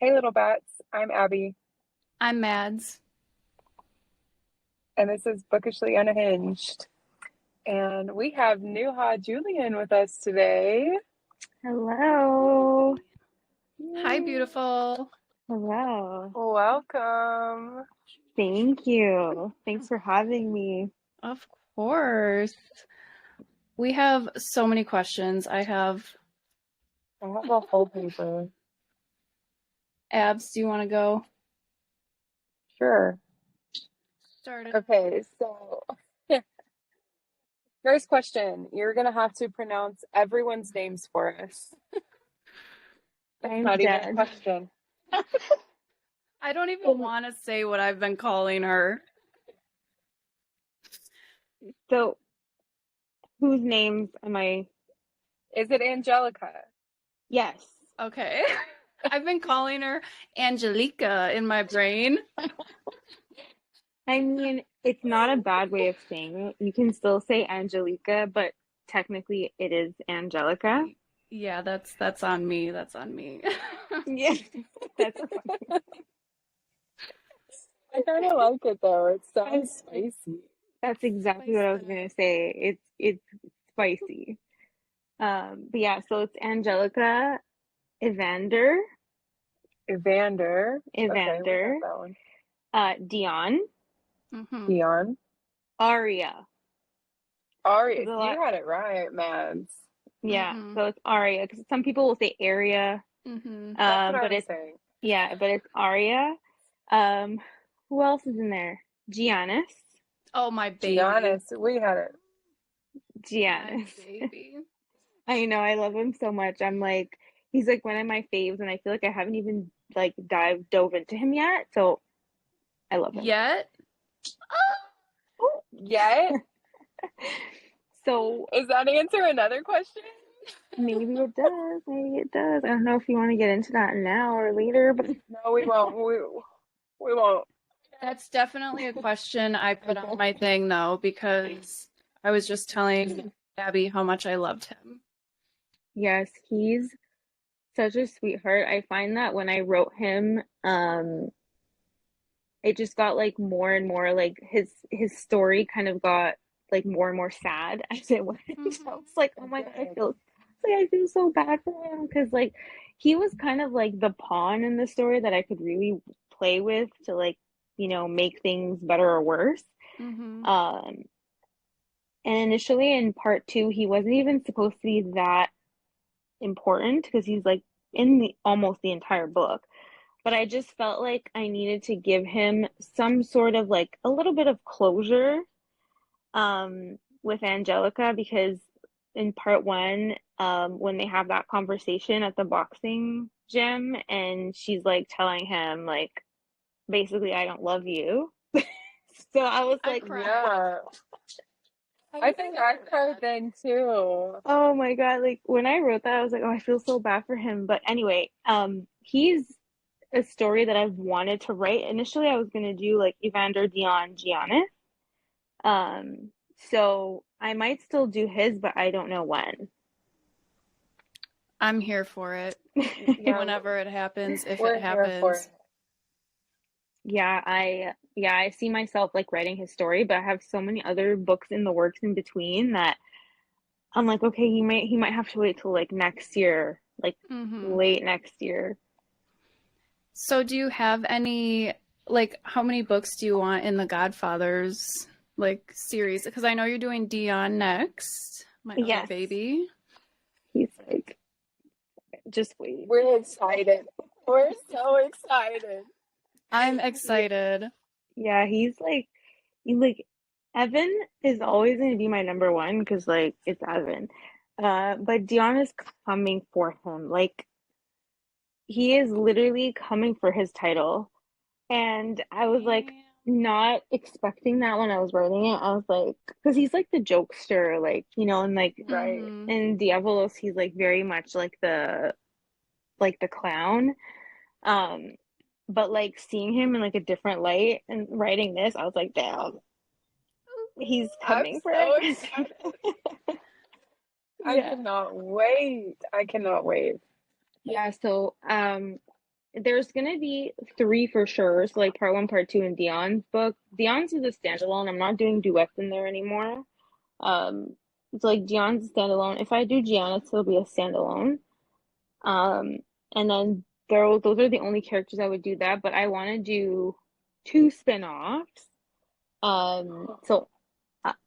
Hey, little bats. I'm Abby, I'm Mads. and this is Bookishly Unhinged. And we have Nouha Jullienne with us today. Hello. Hi, Yay. beautiful. Hello. Welcome. Thank you. Thanks for having me. Of course. We have so many questions. I have I have a whole paper. Abs. Do you want to go? Sure. Started. Okay, so first question. You're going to have to pronounce everyone's names for us. That's I'm not even a dead. question. I don't even Um, want to say what I've been calling her. So, whose names am I? Is it Angelica? Yes. Okay. I've been calling her Angelica in my brain. I mean, it's not a bad way of saying it. You can still say Angelica, but technically it is Angelica. Yeah, that's on me. That's on me. Yeah, that's fine. I kind of like it though. It I- sounds spicy. That's exactly what I was Spicy. gonna say. It's spicy. But yeah, so it's Angelica Evander, Evander. Okay, we got Evander, that one. Dion, Mm-hmm. Dion. Aria. There's Ari, a lot. you had it right, man. Yeah, Mm-hmm. so it's Aria because some people will say area, Mm-hmm. That's what I but was it's saying. yeah, but it's Aria. Um, who else is in there? Giannis, Oh, my baby. Giannis, we had it. My Giannis. baby. I know, I love him so much. I'm like, he's like one of my faves, and I feel like I haven't even like dove into him yet. So I love him. Yet? Yet? So Is that answer another question? maybe it does. Maybe it does. I don't know if you want to get into that now or later, but No, we won't. We won't. That's definitely a question I put on okay. my thing though, because I was just telling Abby how much I loved him. Yes, he's such a sweetheart. I find that when I wrote him, it just got like more and more like his story kind of got like more and more sad as it went. I was Mm-hmm. like, oh It my God, did. I feel so bad for him because like he was kind of like the pawn in the story that I could really play with to like, make things better or worse. Mm-hmm. Um, and initially in part two, he wasn't even supposed to be that important because he's like in the almost the entire book. But I just felt like I needed to give him some sort of like a little bit of closure with Angelica because in part one, when they have that conversation at the boxing gym and she's like telling him like basically I don't love you. So I was I like, cried. Yeah. I I was think so I cried sad. then too. oh my God, like when I wrote that, I was like, oh, I feel so bad for him. But anyway, he's a story that I've wanted to write. Initially, I was gonna do like Evander Dion Giannis. Um, so I might still do his, but I don't know when. I'm here for it. Yeah, Whenever it happens, if it we're here for happens. it. Yeah, I see myself like writing his story, but I have so many other books in the works in between that I'm like, okay, he might have to wait till like next year, like Mm-hmm. late next year. So do you have any, like, how many books do you want in the Godfathers, like, series? Because I know you're doing Dion next, my other Yes, baby. he's like, just wait. We're excited. We're so excited. I'm Yeah, excited. yeah, he's like Evan is always going to be my number one because like it's Evan. But Dion is coming for him. Like he is literally coming for his title. And I was like Damn. not expecting that when I was writing it. I was like, because he's like the jokester, like, and like Right. Mm-hmm. in Diavolos, he's like very much like the clown. Um, but like seeing him in like a different light and writing this, I was like, damn, he's I'm coming for so it. excited. I Yeah. cannot wait. I cannot wait. Yeah, so there's gonna be three for sure. So like part one, part two, and Dion's book. Dion's is a standalone. I'm not doing duets in there anymore. Um, so like Dion's a standalone. If I do Gianna, it'll be a standalone. Um, and then those are the only characters I would do that, but I want to do two spin-offs. So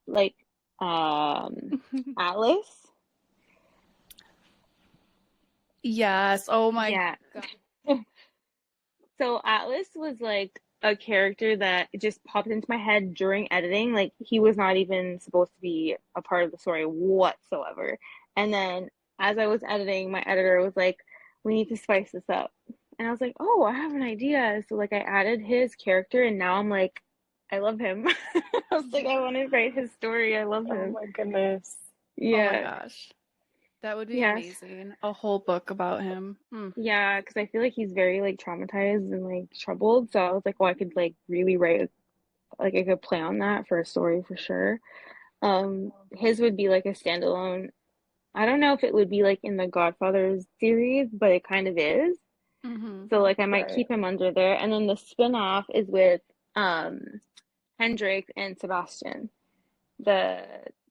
like Alice. Yes. Oh my Yeah. God. So Atlas was like a character that just popped into my head during editing. Like he was not even supposed to be a part of the story whatsoever. And then as I was editing, my editor was like, "We need to spice this up." And I was like, "Oh, I have an idea." So like I added his character and now I'm like, I love him. I was like, I want to write his story. I love Oh him. my goodness. Oh my Yeah. gosh. That would be Yes. amazing. A whole book about him. Yeah, because I feel like he's very like traumatized and like troubled. So I was like, well, I could like really write like I could play on that for a story for sure. His would be like a standalone. I don't know if it would be like in the Godfathers series, but it kind of is. Mm-hmm. So like I might Right. keep him under there. And then the spin-off is with Hendrik and Sebastian. The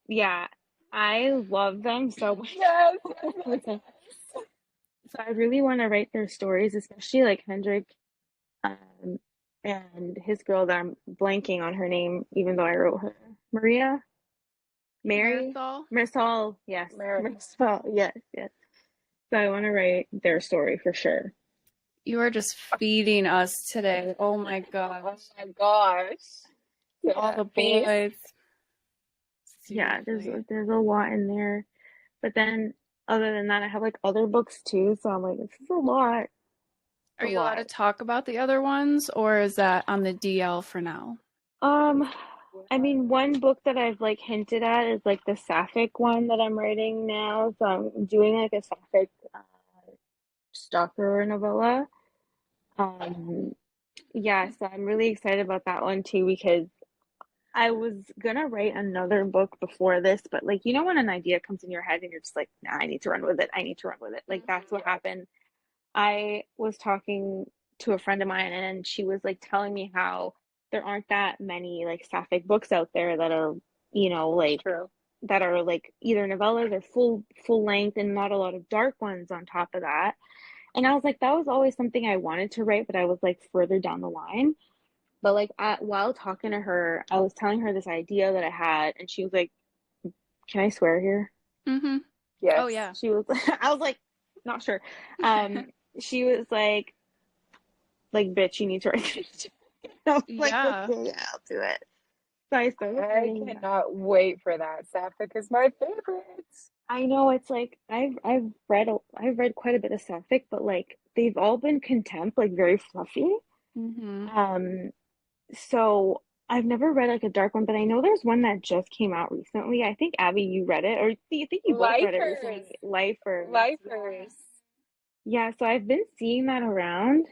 yeah, I love them so much. Yes. So I really want to write their stories, especially like Hendrik um, and his girl that I'm blanking on her name, even though I wrote her. Maria? Mary? Marisol? Marisol, yes. Mary. Marisol, yes, yes. So I want to write their story for sure. You are just feeding us today. Oh my Oh gosh. my gosh. All the Face. boys. Yeah, Seriously. there's a lot in there. But then other than that, I have like other books too. So I'm like, this is a lot. Are A you allowed lot. to talk about the other ones, or is that on the DL for now? Um, I mean, one book that I've like hinted at is like the Sapphic one that I'm writing now. So I'm doing like a Sapphic stalker novella. Um, yeah, so I'm really excited about that one too because I was gonna write another book before this, but like you know when an idea comes in your head and you're just like, nah, I need to run with it. I need to run with it. Like that's what happened. I was talking to a friend of mine and she was like telling me how there aren't that many like sapphic books out there that are, like True. that are like either novellas or full length and not a lot of dark ones on top of that. And I was like, that was always something I wanted to write, but I was like further down the line. But like while talking to her, I was telling her this idea that I had, and she was like, "Can I swear here?" Mm-hmm. Yes. Oh yeah. She was, I was like, not sure. Um, she was like, bitch, you need to write it. I was like, Yeah. okay, yeah, I'll do it. So I started I writing that. cannot wait for that. Sapphic is my favorite. I know it's like I've read quite a bit of Sapphic, but like they've all been contempt, like very fluffy. Mm-hmm. Um, so I've never read like a dark one, but I know there's one that just came out recently. I think Abby, you read it, or I think you both read it Lifers. recently. Lifers. Lifers. Yeah, so I've been seeing that around.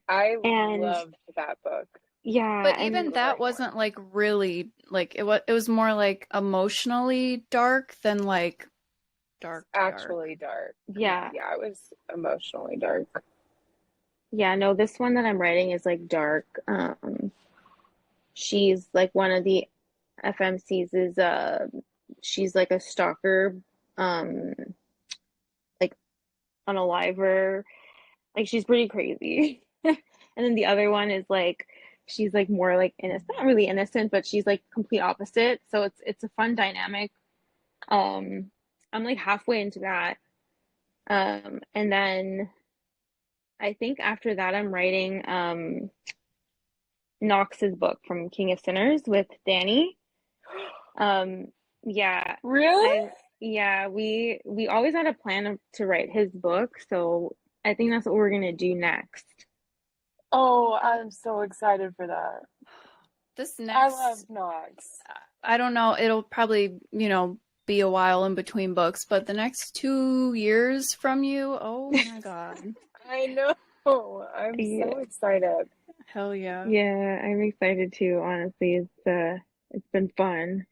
I And loved that book. yeah, But even and that Great one. wasn't like really like it was more like emotionally dark than like dark. Actually dark. yeah, Yeah, it was emotionally dark. yeah, no, this one that I'm writing is like dark. She's like one of the FMCs is she's like a stalker, um, like unaliver. Like she's pretty crazy. And then the other one is like she's like more like innocent, not really innocent, but she's like complete opposite. So it's a fun dynamic. Um, I'm like halfway into that. And then I think after that I'm writing Knox's book from King of Sinners with Danny. Um, yeah, Really? we always had a plan to write his book, so I think that's what we're gonna do next. Oh, I'm so excited for that. This I love next, Knox. I don't know, it'll probably, be a while in between books, but the next 2 years from you, oh my God. I know. I'm Yeah, so excited. Hell yeah. yeah, I'm excited too, honestly. It's been fun.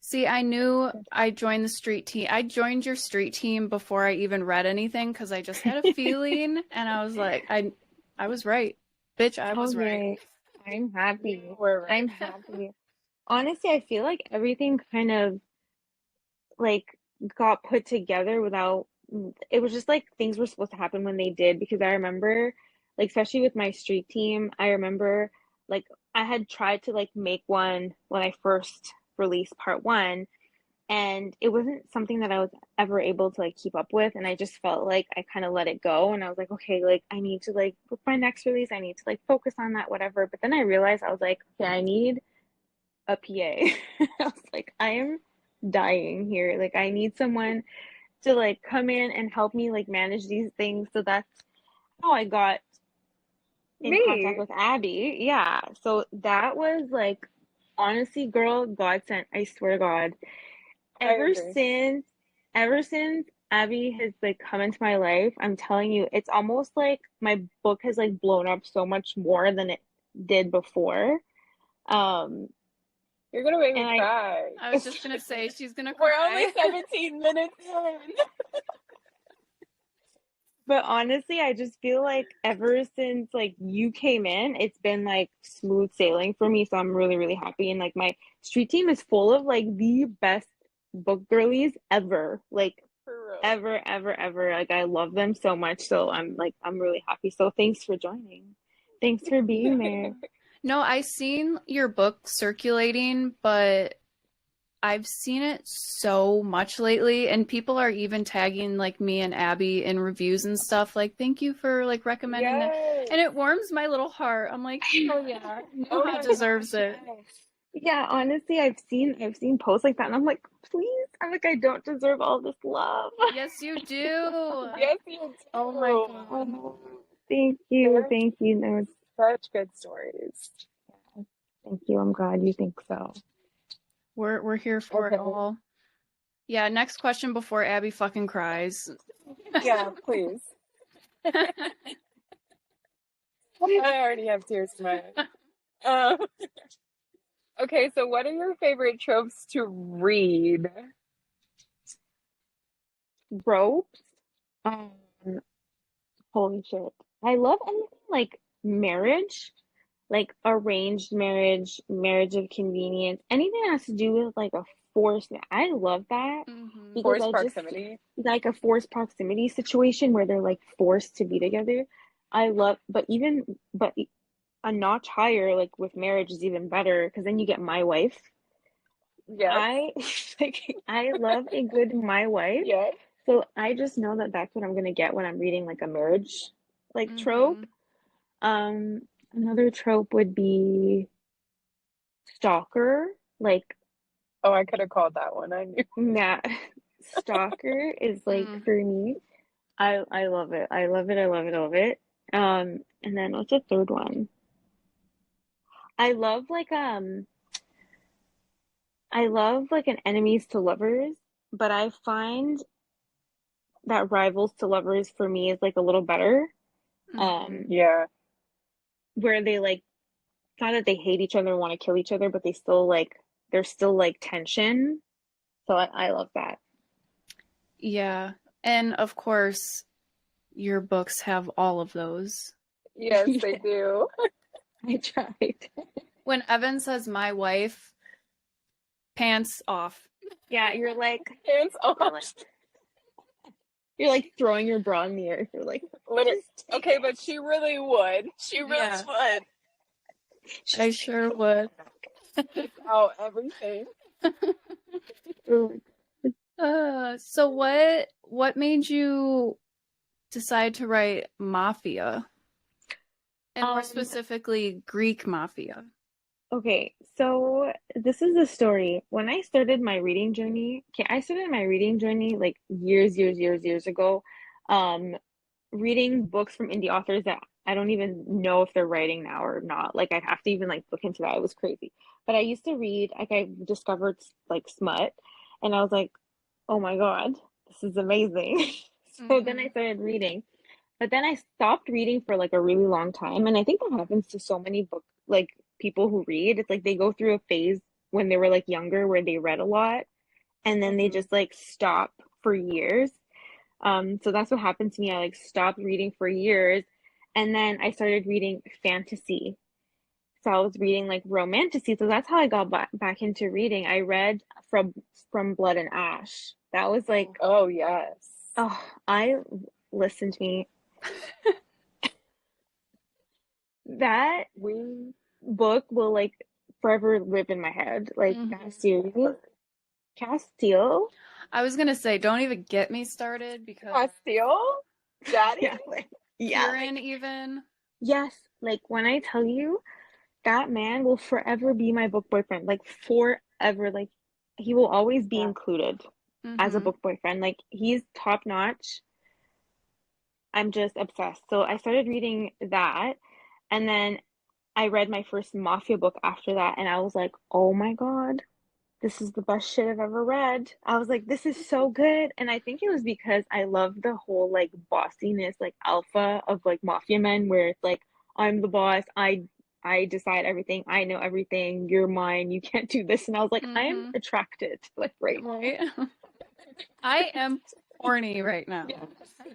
See, I knew I joined the street team. I joined your street team before I even read anything because I just had a feeling, and I was like, I was right. Bitch, I was right. Okay, I'm happy. We're right. I'm happy. Honestly, I feel like everything kind of like got put together without it was just like things were supposed to happen when they did because I remember like especially with my street team, I remember like I had tried to like make one when I first released part one and it wasn't something that I was ever able to like keep up with and I just felt like I kind of let it go and I was like okay like I need to like with my next release I need to like focus on that whatever but then I realized I was like okay I need a PA. I was like I am dying here like I need someone to like come in and help me like manage these things so that's how I got in contact Me. with Abby. Yeah, so that was like honestly girl God sent I swear to God I ever agree. since ever since Abby has like come into my life, I'm telling you, it's almost like my book has like blown up so much more than it did before. Um, You're gonna make me and cry. I was just gonna say she's gonna We're only cry. 17 minutes in. but honestly, I just feel like ever since like you came in, it's been like smooth sailing for me. So I'm really, really happy. And like my street team is full of like the best book girlies ever. Like For real. ever, ever, ever. Like I love them so much. So I'm really happy. So thanks for joining. Thanks for being there. No, I seen your book circulating, but I've seen it so much lately, and people are even tagging like me and Abby in reviews and stuff. Like, thank you for like recommending that, Yes. and it warms my little heart. I'm like, oh yeah, Oh Nouha my deserves gosh, it. yes. Yeah, honestly, I've seen posts like that and I'm like, please. I'm like, I don't deserve all this love. Yes, you do. Yes, you do. Oh my God. Oh, thank you. They're Thank you. No, such good stories. thank you. I'm glad you think so. We're here for Okay. it all. Yeah, next question before Abby fucking cries. Yeah, please. I already have tears in my eyes. Okay, so what are your favorite tropes to read? Ropes. Um, holy shit. I love anything like marriage, like arranged marriage, marriage of convenience, anything that has to do with like a forced. I love that Mm-hmm. because Forced I just proximity? like a forced proximity situation where they're like forced to be together. I love, but a notch higher, like with marriage, is even better because then you get my wife. Yes. I like I love a good my wife. Yes. So I just know that that's what I'm gonna get when I'm reading like a marriage like Mm-hmm. trope. Um, another trope would be stalker. Like Oh, I could have called that one. I knew. Matt stalker is like Mm. for me. I love it. I love it. I love it. I love it. And then what's the third one? I love like I love like an enemies to lovers, but I find that rivals to lovers for me is like a little better. Mm-hmm. Um, Yeah. where they like not that they hate each other and want to kill each other, but they still like there's still like tension. So I love that. Yeah. And of course, your books have all of those. Yes, they Yeah, do. I tried. When Evan says my wife, pants off. Yeah, Hands you're off. like you're like throwing your bra in the air. You're like, Literally. just take Okay, it. but she really would. She really Yeah, would. I sure would. Take out everything. So what made you decide to write mafia? And more Um, specifically, Greek mafia. okay, so this is the story. When I started my reading journey, okay, I started my reading journey like years ago. Um, reading books from indie authors that I don't even know if they're writing now or not. Like I'd have to even like look into that. It was crazy. But I used to read, like I discovered like smut and I was like, oh my God, this is amazing. So then I Mm-hmm. started reading. But then I stopped reading for like a really long time. And I think that happens to so many book like people who read. It's like they go through a phase when they were like younger where they read a lot and then they Hmm. just like stop for years. So that's what happened to me. I like stopped reading for years and then I started reading fantasy. So I was reading like romantasy. So that's how I got back into reading. I read from Blood and Ash. That was like, Oh, yes. oh, I listen to me. That We book will like forever live in my head. Like that Mhm. series, Castile. I was gonna say, don't even get me started because Castile? Daddy? Yeah, Kieran even. yes. Like when I tell you that man will forever be my book boyfriend, like forever. Like he will always be Yeah. included as a Hmm. book boyfriend. Like he's top notch. I'm just obsessed. So I started reading that, and then I read my first mafia book after that, and I was like, oh my God, this is the best shit I've ever read. I was like, this is so good. And I think it was because I love the whole like bossiness, like alpha of like mafia men, where it's like, I'm the boss, I decide everything, I know everything, you're mine, you can't do this. And I was like, I am Hmm. attracted, like right Right. I am horny right now.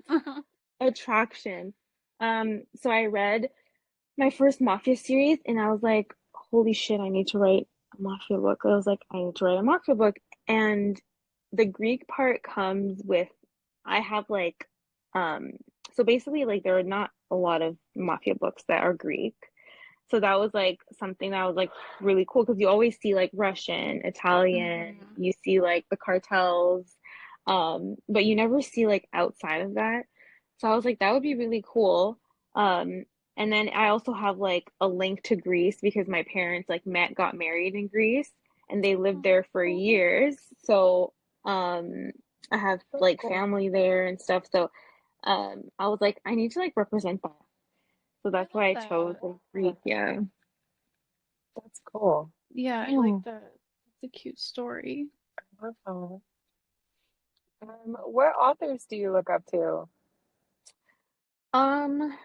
now. Attraction. So I read my first mafia series and I was like, holy shit, I need to write a mafia book. I was like, I need to write a mafia book. And the Greek part comes with, I have like, um, so basically, like, there are not a lot of mafia books that are Greek. So that was like something that was like really cool because you always see like Russian, Italian, Hmm. you see like the cartels, but you never see like outside of that. So I was like, that would be really cool. Um, and then I also have like a link to Greece because my parents like got married in Greece and they lived there for Oh, years. So I have that's like cool. family there and stuff. So I was like, I need to like represent that. So I that's love why I chose that. like Greek. Yeah. That's cool. Yeah, I like Yeah. that. It's a cute story. Love that. What authors do you look up to? Um,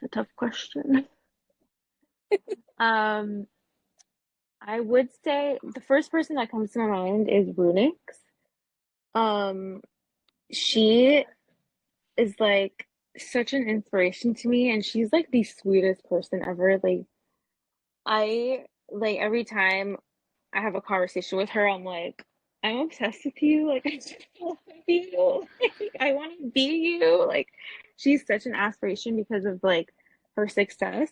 it's a tough question. Um, I would say the first person that comes to my mind is Runix. Um, she is like such an inspiration to me, and she's like the sweetest person ever. Like I like every time I have a conversation with her, I'm like, I'm obsessed with you. Like I just love you. Like I want to be you. Like she's such an aspiration because of like her success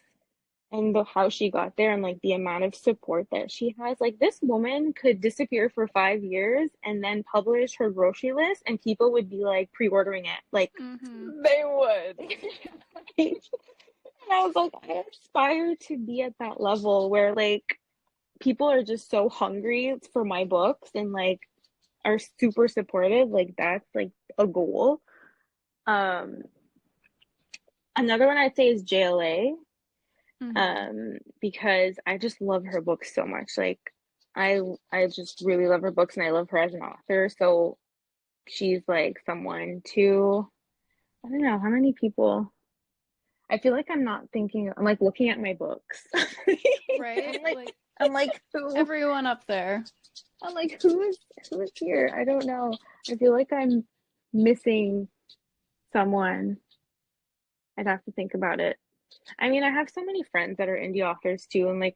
and how she got there and like the amount of support that she has. Like this woman could disappear for 5 years and then publish her grocery list and people would be like pre-ordering it. Like Hmm. They would. and I was like, I aspire to be at that level where like people are just so hungry for my books and like are super supportive. Like that's like a goal. Um, Another one I'd say is JLA. Hmm. Because I just love her books so much. Like I I just really love her books and I love her as an author. So she's like someone to I don't know how many people. I feel like I'm not thinking. I'm like looking at my books. Right? I'm like Like I'm like who? everyone up there. I'm like who is here? I don't know. I feel like I'm missing someone. I'd have to think about it. I mean, I have so many friends that are indie authors too, and like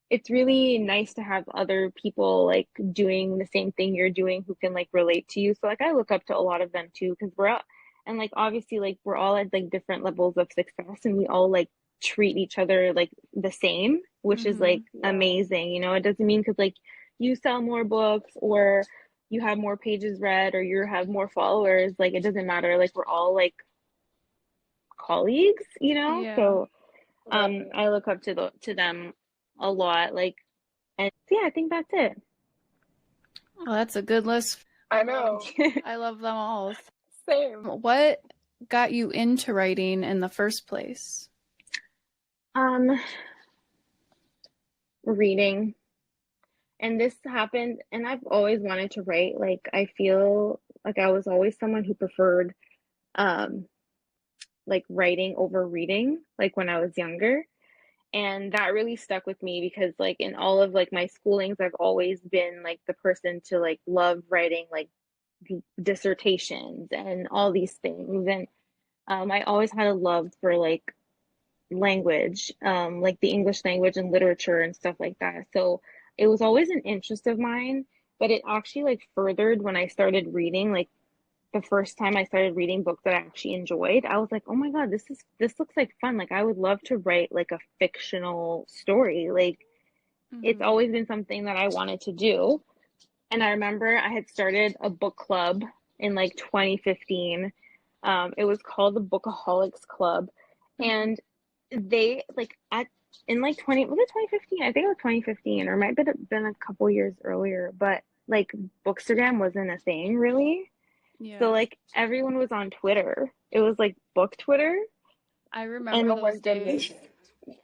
it's really nice to have other people like doing the same thing you're doing who can like relate to you. So like I look up to a lot of them too because we're all, and like obviously like we're all at like different levels of success and we all like treat each other like the same, which is like Hmm. Yeah. amazing. You know, it doesn't mean because like you sell more books or you have more pages read or you have more followers, like it doesn't matter. Like we're all like colleagues, you know? Yeah. So Right. I look up to them a lot. Like and yeah, I think that's it. Well, that's a good list. I know. I love them all. Same. What got you into writing in the first place? um, Reading. And this happened, and I've always wanted to write. Like I feel like I was always someone who preferred um like writing over reading, like when I was younger. And that really stuck with me because like in all of like my schoolings, I've always been like the person to like love writing like dissertations and all these things. And I always had a love for language, like the English language and literature and stuff like that. So it was always an interest of mine, but it actually like furthered when I started reading. Like the first time I started reading books that I actually enjoyed, I was like, oh my God, this looks like fun. Like I would love to write like a fictional story. Like it's Hmm. always been something that I wanted to do. And I remember I had started a book club in like 2015. It was called the Bookaholics Club. And they like at in like 20 was it 2015? I think it was 2015 or it might have been a couple years earlier, but like Bookstagram wasn't a thing really. So Yeah. like everyone was on Twitter. It was like book Twitter. I remember And Oh my those days. goodness.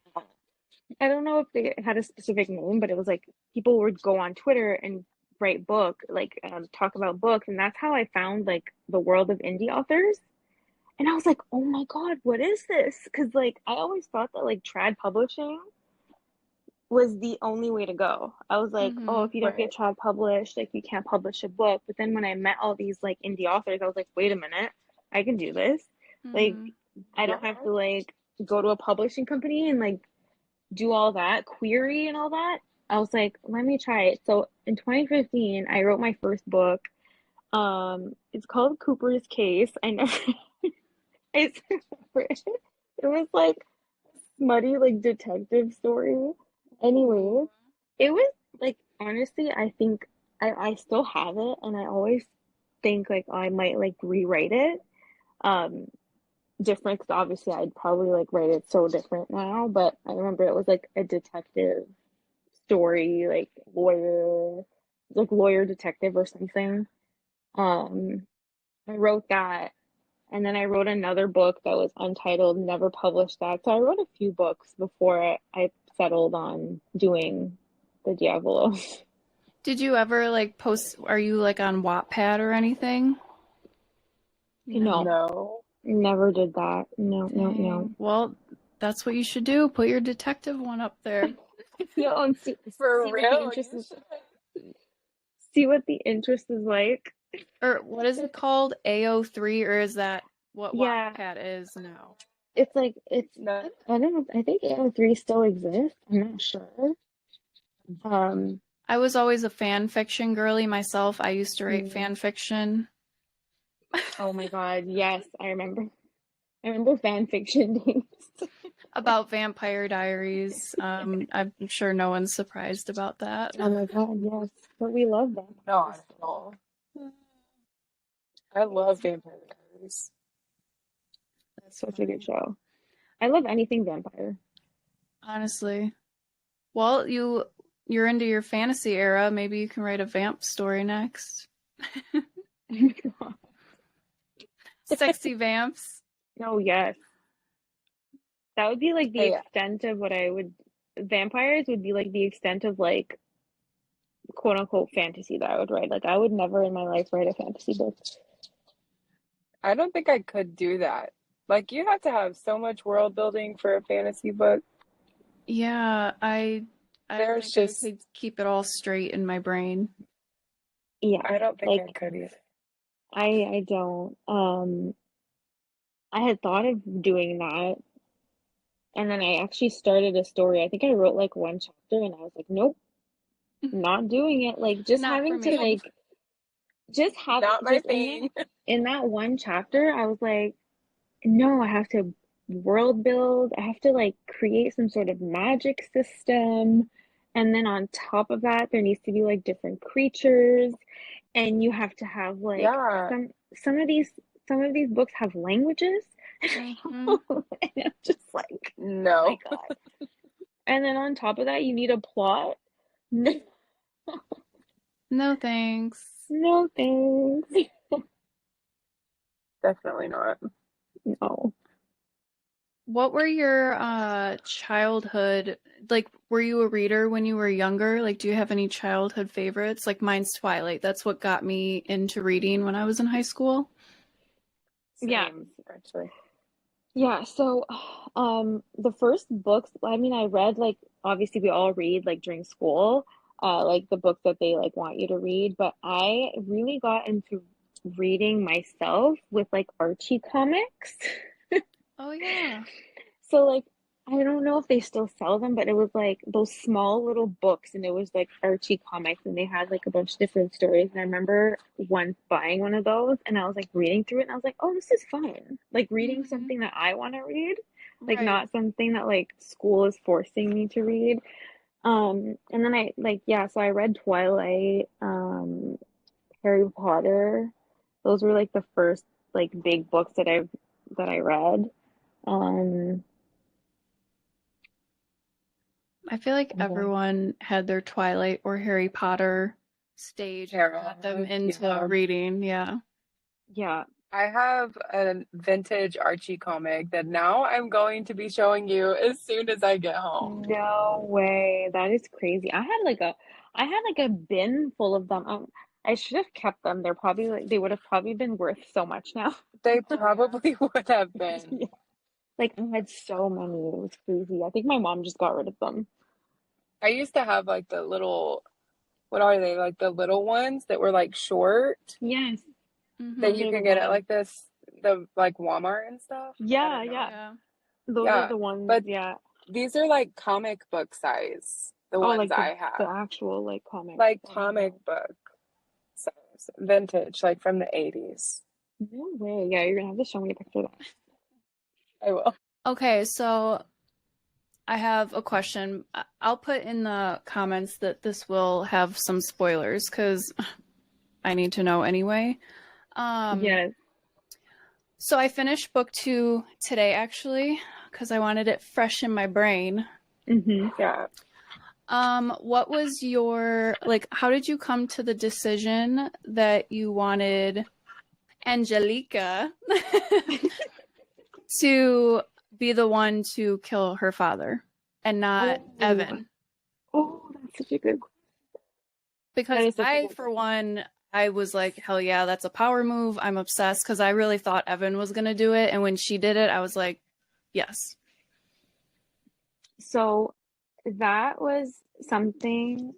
I don't know if they had a specific name, but it was like people would go on Twitter and write talk about books, and that's how I found like the world of indie authors. And I was like, oh my God, what is this? Because like I always thought that like trad publishing was the only way to go. I was like, oh, Hmm. if you don't get Right. trad published, like you can't publish a book. But then when I met all these like indie authors, I was like, wait a minute, I can do this. Like Hmm. I don't have Yeah. to like go to a publishing company and like do all that query and all that. I was like, let me try it. So in 2015, I wrote my first book. It's called Cooper's Case. I never, I remember it. It was like smutty, like detective story. Ooh. Anyways, it was like honestly, I think I still have it, and I always think like I might like rewrite it. Um, different because obviously I'd probably like write it so different now, but I remember it was like a detective story, like lawyer detective or something. Um, I wrote that, and then I wrote another book that was untitled, never published that. So I wrote a few books before I settled on doing the Diavolos. Did you ever like post? Are you like on Wattpad or anything? No. No, No. never did that. No, no, no. Dang. Well, that's what you should do. Put your detective one up there. No, and For see what the real, interest you is. should. See what the interest is like. Or what is it called? AO3, or is that what Yeah, Wattpad is now? it's like it's. No. I don't know. I think AO3 still exists. I'm not sure. Um, I was always a fan fiction girly myself. I used to write mm, fan fiction oh my God, yes, I remember. I remember fan fiction days. about Vampire Diaries. I'm sure no one's surprised about that. Oh my God, yes. But we love Not vampires. at all. I love Vampire Diaries. That's That's such a good funny. show. I love anything vampire. Honestly. Well, you're into your fantasy era. Maybe you can write a vamp story next. Sexy vamps. Oh yes. That would be like the Hey, extent of what I would vampires would be like the extent of like quote unquote fantasy that I would write. Like I would never in my life write a fantasy book. I don't think I could do that. Like, you have to have so much world building for a fantasy book. Yeah, I don't There's think I just, could keep it all straight in my brain. Yeah. I don't think I Like could either. I don't I had thought of doing that and then I actually started a story. I think I wrote like one chapter and I was like, nope, not doing it. Like just Not for having to me. like just have Not my just thing. in that one chapter, I was like, no, I have to world build. I have to like create some sort of magic system. And then on top of that, there needs to be like different creatures. And you have to have like Yeah. some of these some of these books have languages. Hmm. And I'm just like, oh my No. God. And then on top of that, you need a plot. No, No thanks. no thanks. Definitely not. No. What were your childhood like were you a reader when you were younger? Like do you have any childhood favorites? Like mine's Twilight. That's what got me into reading when I was in high school. Yeah. Same, actually. Yeah, so the first books, I mean, I read like obviously we all read like during school, like the books that they like want you to read, but I really got into reading myself with like Archie comics. Oh yeah. So like I don't know if they still sell them, but it was like those small little books and it was like Archie comics and they had like a bunch of different stories. And I remember once buying one of those and I was like reading through it and I was like, "Oh, this is fun." Like reading Hmm. something that I want to read, like Right. not something that like school is forcing me to read. And then I like yeah, so I read Twilight, Harry Potter. Those were like the first like big books that I read. Um, I feel like everyone had their Twilight or Harry Potter stage that got them Era. into Yeah. reading. Yeah. yeah. I have a vintage Archie comic that now I'm going to be showing you as soon as I get home. No way. That is crazy. I had like a bin full of them. I should have kept them. They're probably like they would have probably been worth so much now. They probably would have Yeah. been. Like I had so many. It was crazy. I think my mom just got rid of them. I used to have like the little, what are they? Like the little ones that were like short Yes, that those Hmm. you are the could get at ones. like this, the like Walmart and stuff. I Yeah, don't yeah. know. Yeah. Those are Yeah. the ones. But Yeah. these are like comic book size, the Oh, ones like I the have. actual like comics. Like Oh my comic God. book size, vintage, like from the 80s. No way. Yeah, you're gonna have to show me a picture of that. I will. Okay, so I have a question. I'll put in the comments that this will have some spoilers because I need to know anyway. Um, Yes. so I finished book two today actually because I wanted it fresh in my brain. Mm-hmm. Yeah. What was your like? How did you come to the decision that you wanted Angelica to be the one to kill her father and not Oh, Evan? oh, that's such a good. That Because is such a I, good for question. one, I was like, hell yeah, that's a power move. I'm obsessed because I really thought Evan was gonna do it, and when she did it, I was like, yes. So that was something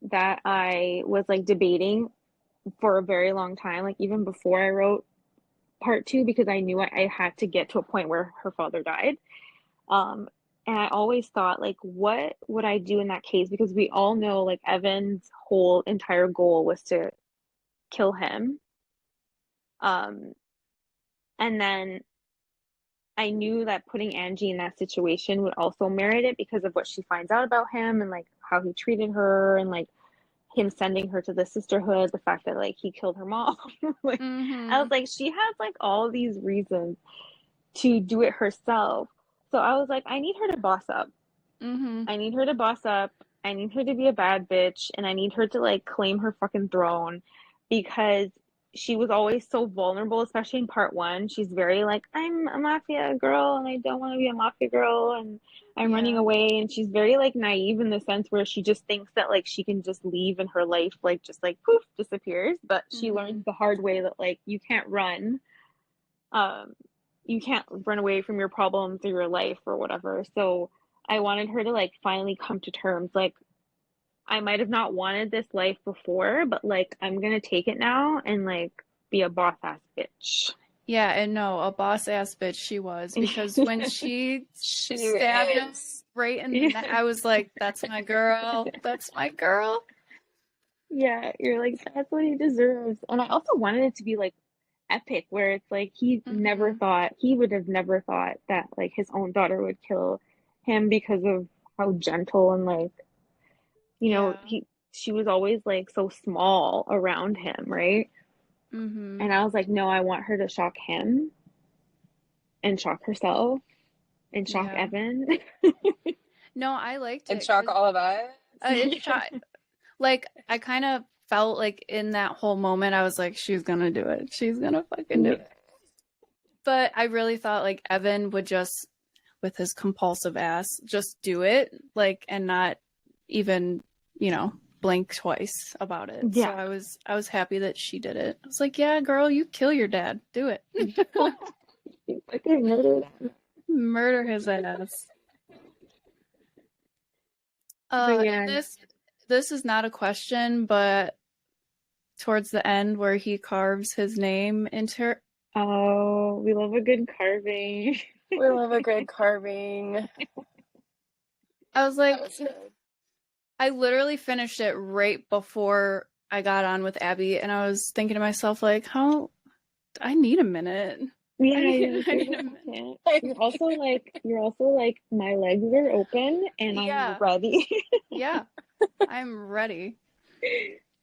that I was like debating for a very long time, like even before I wrote part two, because I knew I had to get to a point where her father died. Um, and I always thought, like, what would I do in that case? Because we all know, like, Evan's whole entire goal was to kill him. Um, and then I knew that putting Angie in that situation would also merit it because of what she finds out about him and like how he treated her and like him sending her to the sisterhood, the fact that like he killed her mom. Like I was Mm-hmm. like, she has like all these reasons to do it herself. So I was like, I need her to boss up. Mm-hmm. I need her to boss up. I need her to be a bad bitch and I need her to like claim her fucking throne because she was always so vulnerable, especially in part one. She's very like, I'm a mafia girl and I don't want to be a mafia girl and I'm running Yeah. away. And she's very like naive in the sense where she just thinks that like she can just leave and her life like just like poof disappears. But she Mm-hmm. learns the hard way that like you can't run. Um, you can't run away from your problems or your life or whatever. So I wanted her to like finally come to terms. Like I might have not wanted this life before, but like I'm gonna take it now and like be a boss ass bitch. Yeah, and no, a boss ass bitch she was because when she She stabbed him is. right in the neck, I was like, that's my girl. That's my girl. Yeah, you're like, that's what he deserves. And I also wanted it to be like epic, where it's like Mm-hmm. he would have never thought that like his own daughter would kill him because of how gentle and like, you know, Yeah. she was always like so small around him, right? Mm-hmm. And I was like, no, I want her to shock him and shock herself and shock Yeah. Evan. No, I liked And it shock because all of us. it shot. Like I kind of felt like in that whole moment, I was like, she's gonna do it. She's gonna fucking do Yeah. it. But I really thought like Evan would just, with his compulsive ass, just do it, like, and not even, you know, blink twice about it. So Yeah. I was happy that she did it. I was like, yeah, girl, you kill your dad. Do it. You fucking murdered him. Murder his ass. But yeah. And this is not a question, but towards the end where he carves his name into Oh, we love a good carving. We love a good carving. I was like, That was good. I literally finished it right before I got on with Abby, and I was thinking to myself, like, how I need a minute. Yeah, I need you're a like, minute. you're also like, my legs are open and Yeah. I'm ready. Yeah, I'm ready.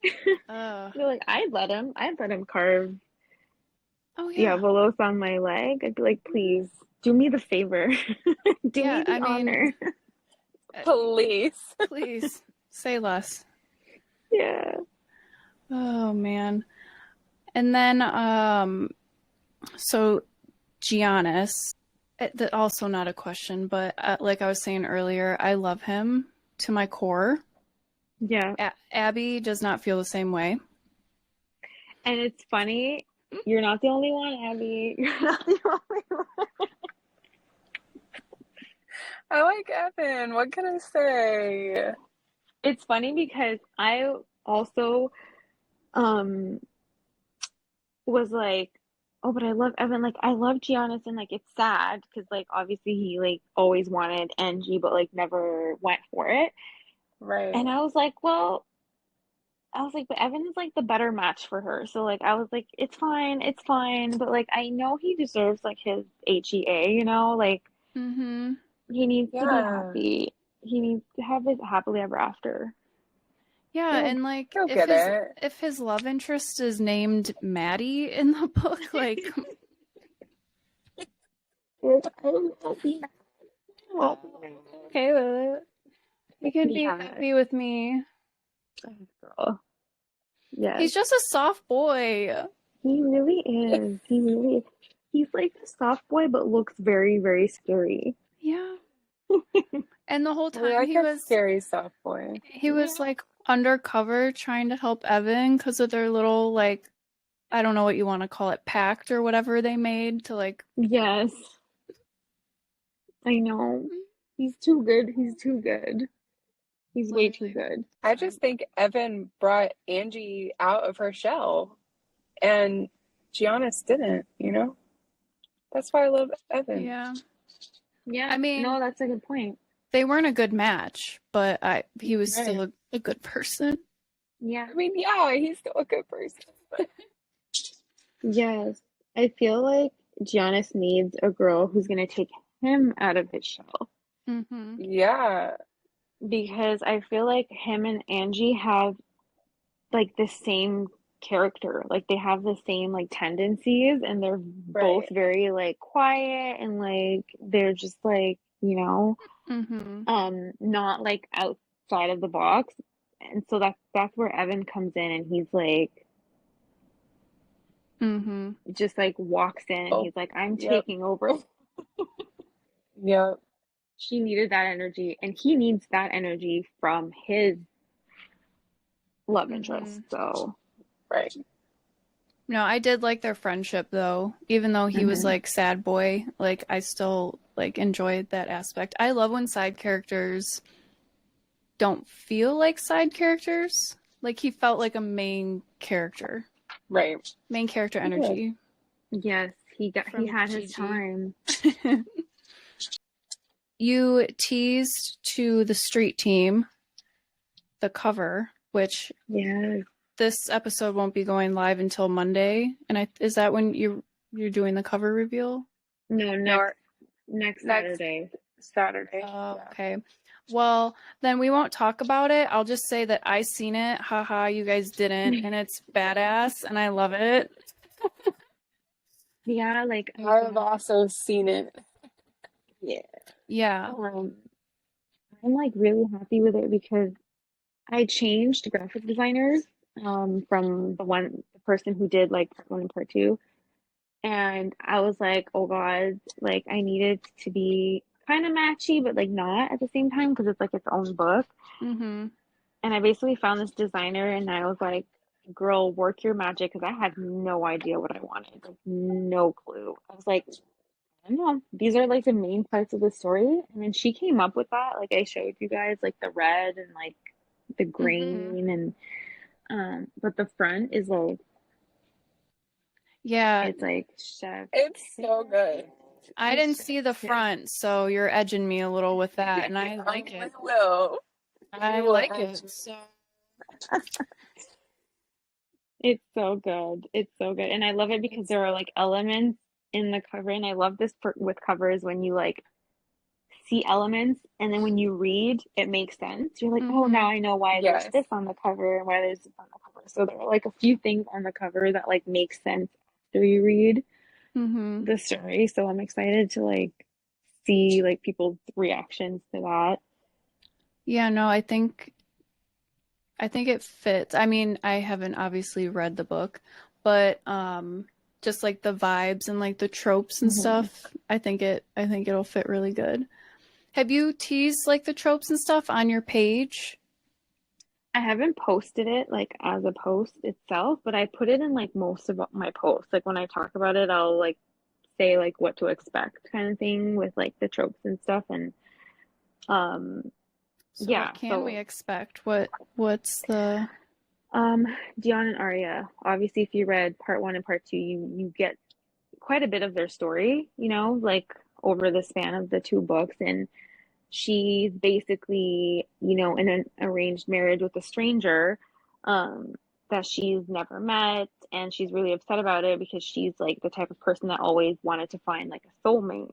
You're like, I'd let him carve Oh yeah. Diavolos on my leg. I'd be like, please, do me the favor. Do Yeah, me the I mean, honor. Police. please say less. Yeah. Oh man. And then so Giannis, also not a question, but like I was saying earlier, I love him to my core. Yeah. Abby does not feel the same way. And it's funny, you're not the only one, Abby. You're not the only one. I like Evan. What can I say? It's funny because I also was like, oh, but I love Evan. Like, I love Giannis, and like, it's sad because like, obviously, he like always wanted Angie, but like, never went for it. Right. And I was like, well, but Evan is like the better match for her. So like, I was like, it's fine. But like, I know he deserves like his HEA, you know, like Mm-hmm. he needs to be Yeah. happy. He needs to have his happily ever after. Yeah, He'll- and like he'll get it. if his love interest is named Maddie in the book, like okay with it. You can be Yeah. happy with me. Girl. Yes. He's just a soft boy. He really is. He really is. He's like a soft boy, but looks very, very scary. Yeah. And the whole We time like he a was scary soft boy. like undercover trying to help Evan because of their little like I don't know what you want to call it, pact or whatever they made to like Yes. I know. He's too good. He's too good. He's way too good. I just think Evan brought Angie out of her shell, and Giannis didn't, you know? That's why I love Evan. Yeah. Yeah. I mean, no, that's a good point. They weren't a good match, but he was still a good person. Yeah. I mean, yeah, he's still a good person. But... Yes. I feel like Giannis needs a girl who's going to take him out of his shell. Mm-hmm. Yeah. Because I feel like him and Angie have like the same character. Like they have the same like tendencies and they're both very like quiet and like they're just like, you know, not like outside of the box. And so that's where Evan comes in and he's like just like walks in and he's like, I'm taking over. Yep. She needed that energy and he needs that energy from his love interest. So right. No, I did like their friendship though. Even though he was like sad boy, like I still like enjoyed that aspect. I love when side characters don't feel like side characters. Like he felt like a main character. Right. Main character energy. Yes, he had his time. You teased to the street team the cover, which this episode won't be going live until Monday. And is that when you're doing the cover reveal? No, next Saturday. Saturday. Oh, okay. Well, then we won't talk about it. I'll just say that I seen it. Haha, you guys didn't, and it's badass, and I love it. Yeah, like I've also seen it. Yeah. I'm like really happy with it because I changed graphic designers from the person who did like part 1 and part 2. And I was like, oh God, like I needed to be kind of matchy, but like not at the same time because it's like its own book. And I basically found this designer and I was like, girl, work your magic because I had no idea what I wanted, like no clue. I was like, I don't know, these are like the main parts of the story. And then she came up with that, like I showed you guys, like the red and like the Mm-hmm. green and but the front is like Yeah, it's like chef It's kiss. so good. I It's didn't chef see the kiss. front, so you're edging me a little with that, and I like We it. will. I We will like add it. you. So, It's so good. It's so good. And I love it because It's there are like elements in the cover. And I love this with covers when you like see elements and then when you read, it makes sense. You're like, oh, now mm-hmm. I know why there's yes. this on the cover and why there's this on the cover. So there are like a few things on the cover that like make sense after you read Mm-hmm. the story. So I'm excited to like see like people's reactions to that. Yeah, no, I think it fits. I mean, I haven't obviously read the book, but just like the vibes and like the tropes and Mhm. stuff, I think it'll fit really good. Have you teased like the tropes and stuff on your page? I haven't posted it like as a post itself, but I put it in like most of my posts. Like when I talk about it, I'll like say like what to expect kind of thing with like the tropes and stuff. And um So what yeah, can we so expect? What's the um Dion and Arya, obviously if you read part one and part two, you get quite a bit of their story, you know, like over the span of the two books. And she's basically, you know, in an arranged marriage with a stranger um, that she's never met, and she's really upset about it because she's like the type of person that always wanted to find like a soulmate.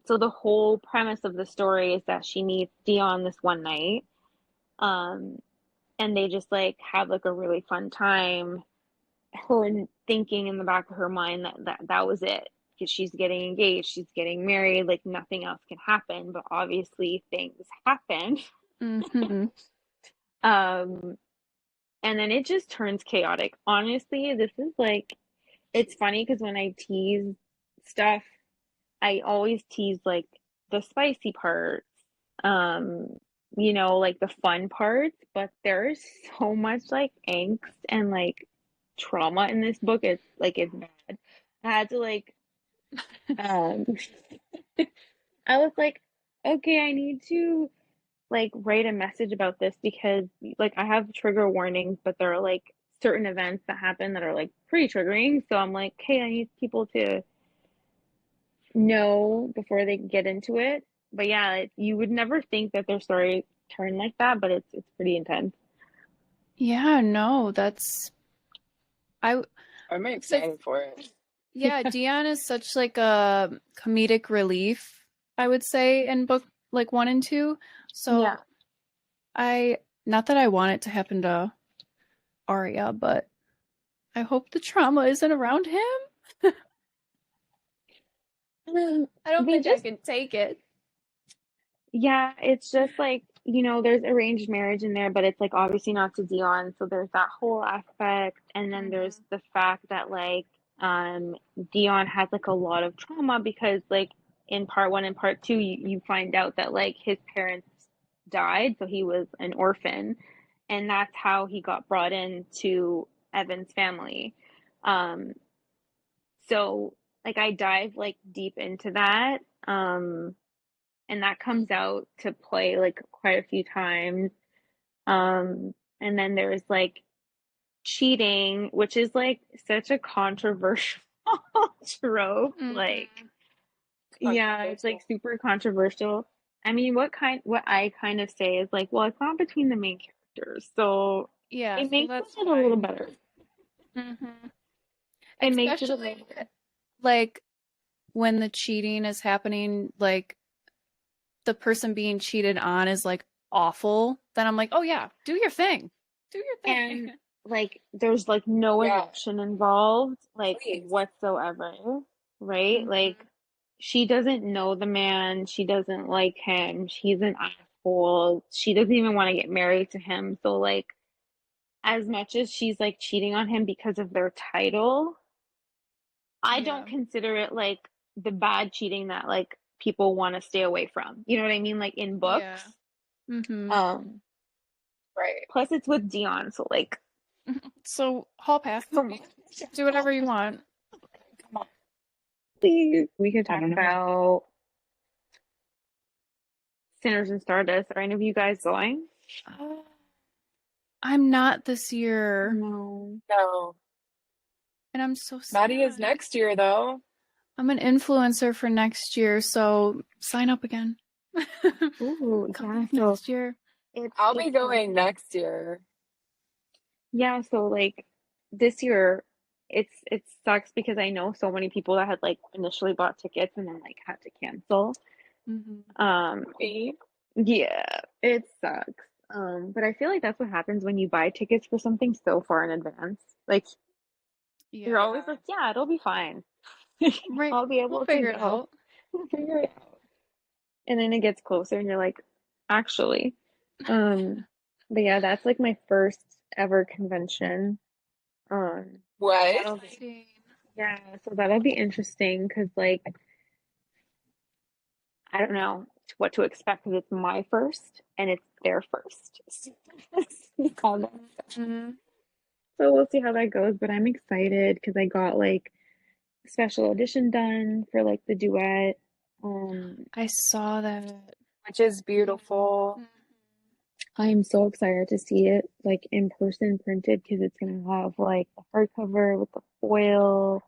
So the whole premise of the story is that she meets Dion this one night, um, and they just like have like a really fun time. Her thinking in the back of her mind that was it because she's getting engaged, she's getting married, like nothing else can happen, but obviously things happen. mm-hmm. um and then it just turns chaotic. Honestly, this is like it's funny because when I tease stuff, I always tease like the spicy parts, um you know, like the fun parts, but there's so much like angst and like trauma in this book. It's like it's bad. I had to like um I was like, okay, I need to like write a message about this because like I have trigger warnings, but there are like certain events that happen that are like pretty triggering. So I'm like, hey, I need people to know before they get into it. But yeah, you would never think that their story turned like that, but it's pretty intense. Yeah, no, I I'm the excited for it. yeah, Dion is such like a comedic relief, I would say, in book like one and two. Yeah. So I not that I want it to happen to Arya, but I hope the trauma isn't around him. I don't They think I just can take it. Yeah, it's just like, you know, there's arranged marriage in there, but it's like obviously not to Dion. So there's that whole aspect. And then there's Mm-hmm. the fact that like Dion has like a lot of trauma because like in part one and part two, you find out that like his parents died, so he was an orphan, and that's how he got brought into Evan's family. Um, so like I dive like deep into that. And that comes out to play like quite a few times. And then there's like cheating, which is like such a controversial trope. Like, Mm-hmm. yeah, it's like Controversial. super controversial. I mean, what I kind of say is like, well, it's not between the main characters, so Yeah, it so makes that's it a little fine. better. Mm-hmm. It makes it a Especially little better. like when the cheating is happening, like the person being cheated on is like awful, then I'm like, oh yeah, do your thing. Do your thing. And like there's like no Yeah, emotion involved like please. whatsoever, right? Like Mm-hmm. she doesn't know the man, she doesn't like him, he's an asshole, she doesn't even want to get married to him. So like as much as she's like cheating on him because of their title, I don't Yeah. consider it like the bad cheating that like people want to stay away from, you know what I mean, like in Yeah. books. Mm-hmm. um Right. Plus it's with Dion, so like So hall pass. come on. Do whatever you want. Come on. Please. We could I talk don't know. about Sinners and Stardust. Are any of you guys going? I'm not this year, No. No. and I'm so Maddie is sad. next year, though. I'm an influencer for next year, so sign up again. Ooh, Come yeah. back So next year. I'll be it's going next year. yeah. So like this year, it sucks because I know so many people that had like initially bought tickets and then like had to cancel. Hmm. Me? Yeah, it sucks. But I feel like that's what happens when you buy tickets for something so far in advance. Like you're Yeah. always like, yeah, it'll be fine. Right. I'll be We'll able to figure it go. out. We'll figure it out. And then it gets closer and you're like, actually. Um, but yeah, that's like my first ever convention. Um, What? that'll be Exciting. yeah, so that'll be interesting because like I don't know what to expect because it's my first and it's their first. All that stuff. Mhm. So we'll see how that goes, but I'm excited because I got like special edition done for like the duet. I saw that. Which is beautiful. Mhm. I'm so excited to see it like in person printed because it's gonna have like the hardcover with the foil.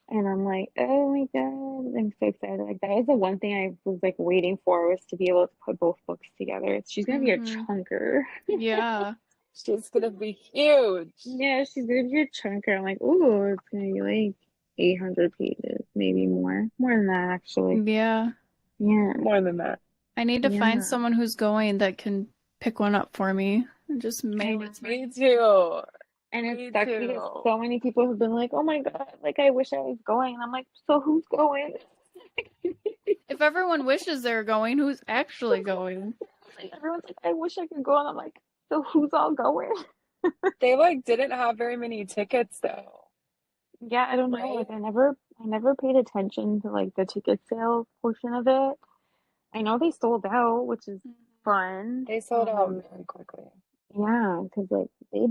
And I'm like, oh my God, I'm so excited. Like that was the one thing I was like waiting for was to be able to put both books together. She's gonna be a Mhm. chunker. Yeah. She's gonna be huge. Yeah, she's gonna be a chunker. I'm like, ooh, it's gonna be like 800 pages, maybe more. More than that, actually. Yeah. Yeah, More than that. I need to find yeah. someone who's going that can pick one up for me and just mail it to me. Me too. And it Me sucks because too. so many people have been like, oh my God, like I wish I was going. And I'm like, so who's going? If everyone wishes they're going, who's actually going? Like everyone's like, I wish I could go. And I'm like, so who's all going? They like didn't have very many tickets though, Yeah, I don't know. right? Like I never paid attention to like the ticket sale portion of it. I know they sold out, which is fun. They sold out very quickly. Yeah, because like they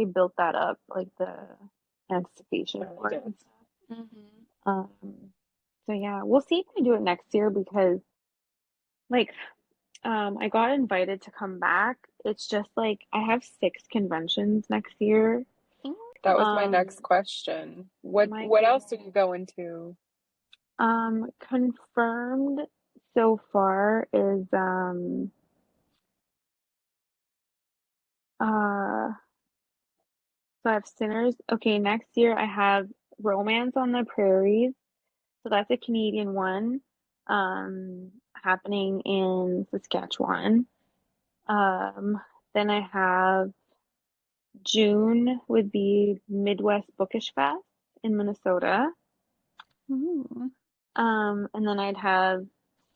built that up, like the anticipation for it. Mhm. Um, so yeah, we'll see if I do it next year because like I got invited to come back. It's just like I have 6 conventions next year. That was my Um, next question. What my what else did you go into? confirmed so far is uh so I have Sinners. Okay, next year I have Romance on the Prairies. So that's a Canadian one, happening in Saskatchewan. Um, then I have June would be Midwest Bookish Fest in Minnesota. Ooh. And then I'd have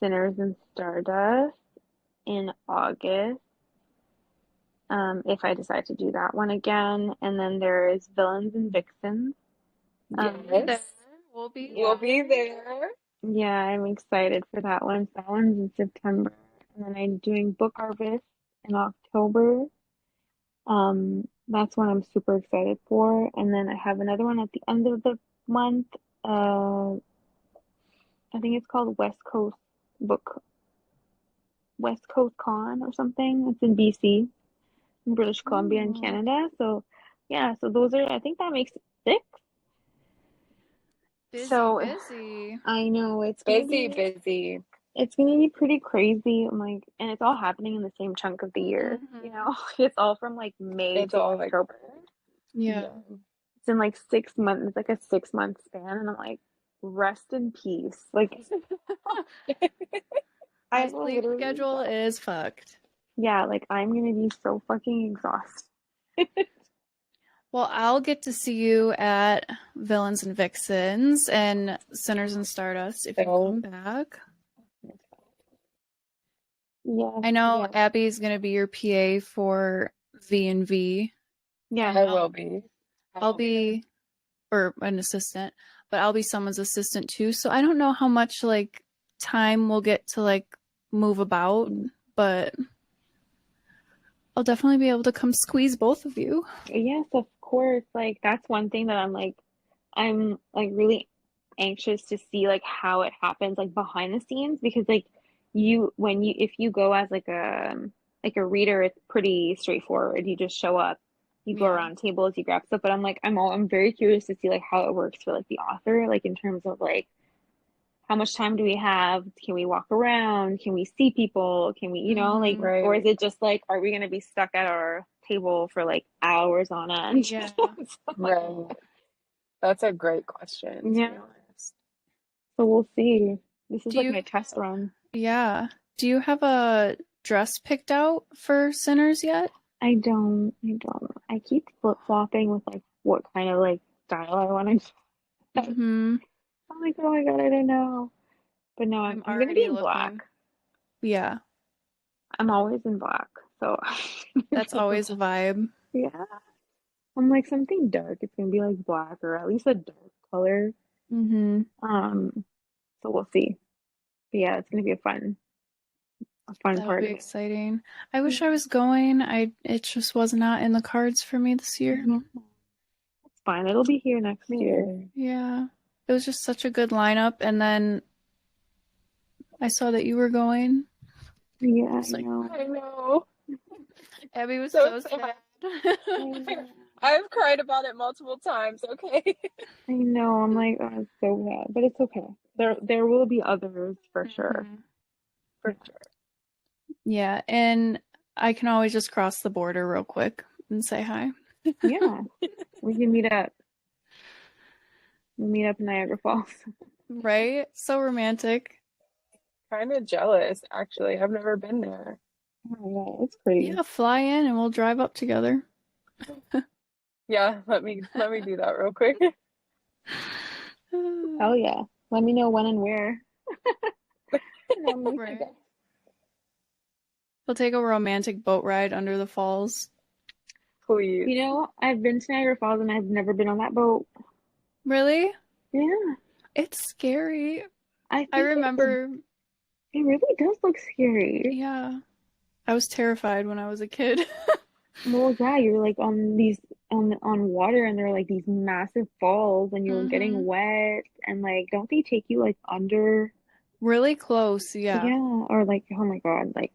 Sinners and Stardust in August, if I decide to do that one again. And then there is Villains and Vixens. There. Yes, We'll be we'll Yeah, be there. yeah, I'm excited for that one. So that one's in September. And then I'm doing Book Harvest in October. That's one I'm super excited for. And then I have another one at the end of the month. Uh, I think it's called Book West Coast Con or something. It's in BC, in British Columbia in Ooh. Canada. So yeah, so those are I think that makes it 6. Busy, So busy. I know Busy, busy. it's gonna be pretty crazy. I'm like, and it's all happening in the same chunk of the year, you Mhm. know? It's all from like May It's to all like October. Yeah. yeah. It's in like 6 months. It's like a 6 month span, and I'm like, rest in peace. Like I My will sleep literally schedule die. is fucked. Yeah, like I'm gonna be so fucking exhausted. Well, I'll get to see you at Villains and Vixens and Sinners and Stardust if you So come back. Yes, I know yes, Abby's gonna be your PA for V and V. yeah. I will be. I'll be or an assistant, but I'll be someone's assistant too. So I don't know how much like time we'll get to like move about, but I'll definitely be able to come squeeze both of you. Yes, of course. Like that's one thing that I'm like really anxious to see like how it happens like behind the scenes because like if you go as like a reader, it's pretty straightforward. You just show up, you go Yeah. around tables, you grab stuff. But I'm very curious to see like how it works for like the author, like in terms of like how much time do we have? Can we walk around? Can we see people? Can we, like, Mhm. or is Right. it just like, are we going to be stuck at our table for like hours on end? Yeah. Right. That's a great question, to Yeah. be honest. So we'll see. This is Do like you my test run. Yeah. Do you have a dress picked out for Sinners yet? I don't. I keep flip-flopping with like what kind of like style I want to. Mm-hmm. I'm like, oh my God, I don't know. But no, I'm I'm gonna be already in black. looking. Yeah, I'm always in black, so that's always a vibe. yeah. I'm like something dark. It's gonna be like black or at least a dark color. Mm-hmm. Um, so we'll see. But yeah, it's gonna be a fun That'll be party. exciting. I wish I was going. It just was not in the cards for me this year. Yeah, it's fine. It'll be here next Me year. either. Yeah. It was just such a good lineup, and then I saw that you were going. Yeah, I I was like, know. I know. Abby was So so sad. sad. I know. I've cried about it multiple times, okay? I know. I'm like, oh, it's so bad, but it's okay. There will be others for sure. Mhm. For sure. Yeah, and I can always just cross the border real quick and say hi. Yeah, we can meet up. We meet up in Niagara Falls. Right? So romantic. Kind of jealous, actually. I've never been there. Oh yeah, it's pretty. Yeah, fly in and we'll drive up together. Yeah, let me do that real quick. Oh yeah. Let me know when and where. And I'll meet you Right. guys. We'll take a romantic boat ride under the falls. Please. I've been to Niagara Falls and I've never been on that boat. Really? Yeah, It's scary. I I think remember, it really does look scary. yeah, I was terrified when I was a kid. Well, yeah, you're like on these on water and there are like these massive falls and you're getting Hmm. wet and like don't they take you like under? Really close, yeah. Yeah, or like oh my God, like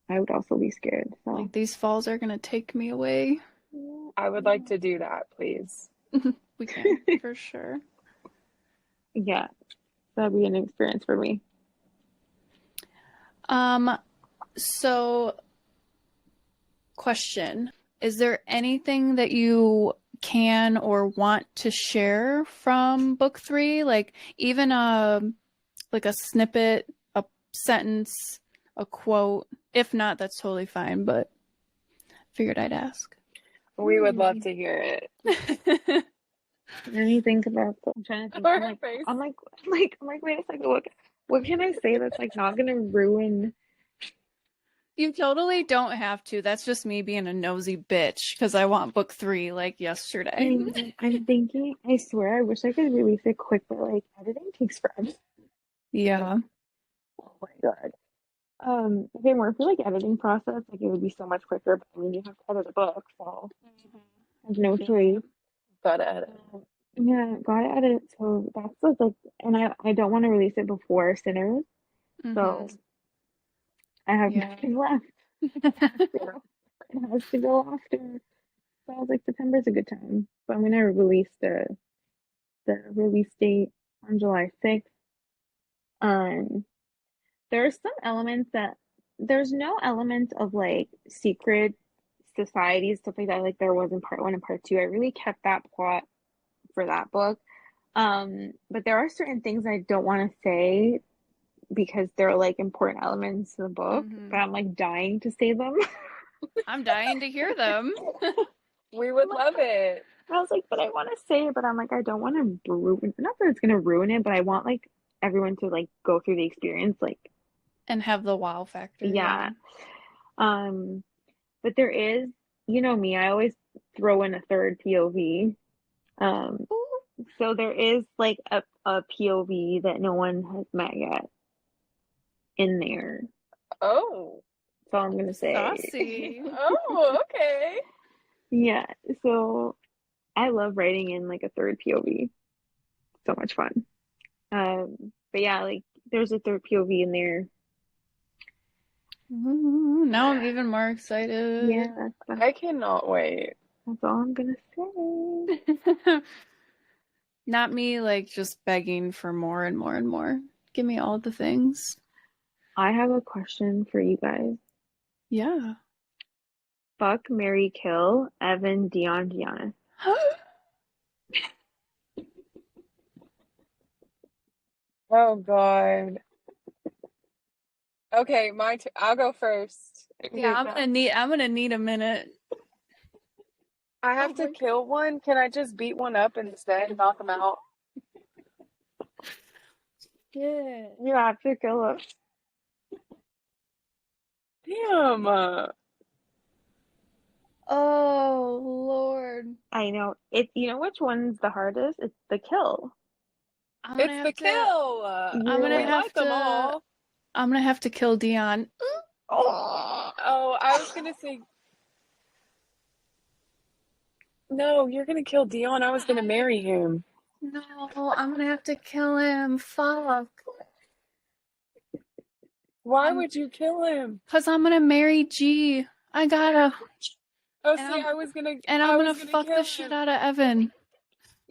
I would also be scared. So Like these falls are gonna take me away. I would like to do that, please. We can, for sure. yeah, that'd be an experience for me. So question, is there anything that you can or want to share from book 3? Like even a snippet, a sentence, a quote. If not, that's totally fine, but figured I'd ask. We would love to hear it. Let me think about that. I'm trying to think. Her face. I'm like, wait a second. What can I say that's like not gonna ruin? You totally don't have to. That's just me being a nosy bitch because I want book 3 like yesterday. I'm thinking. I swear, I wish I could release it quick, but like editing takes forever. Yeah. Oh my God. If it weren't for like editing process, like it would be so much quicker. But I mean, you have to edit a book, so I have no choice. Gotta edit. Yeah, gotta edit. So that's what's like, and I don't want to release it before Sinners, so I have Yeah. nothing left. It has to go after. So I was like, September's a good time. So I'm gonna release the release date on July 6th. Um, there are some elements that there's no element of like secret societies, stuff like that, like there was in part one and part two. I really kept that plot for that book. But there are certain things I don't want to say because they're like important elements of the book, but I'm like dying to say them. I'm dying to hear them. We would love it. I was like, but I want to say it, but I'm like, I don't want to ruin, not that it's gonna ruin it, but I want like everyone to like go through the experience, like, And have the wow factor. yeah. But there is, you know me, I always throw in a third POV. So there is like a POV that no one has met yet in there. Oh. That's all I'm gonna say. Saucy. Oh, okay. Yeah, so I love writing in like a third POV. so much fun. But yeah, like there's a third POV in there. Ooh, now I'm even more excited. Yeah, I cannot wait. that's all I'm gonna say. Not me, like, just begging for more and more and more. Give me all the things. I have a question for you guys. Yeah. Fuck, marry, kill, Evan, Dion, Giannis. Oh God. Okay, I'll go first. Yeah, I'm gonna need a minute. I have to kill one. Can I just beat one up instead and knock them out? Yeah. You have to kill him. Damn. Oh Lord. I know. You know which one's the hardest? It's the kill. I'm gonna It's have the to kill. I'm gonna We have like them to all. I'm gonna have to kill Dion. Oh, I was gonna say no. You're gonna kill Dion. I was gonna marry him. No, I'm gonna have to kill him. Fuck. Why would you kill him? 'Cause I'm gonna marry G. I gotta. Oh, And see, I'm, I was gonna. and I I'm was gonna gonna fuck kill the him. shit out of Evan.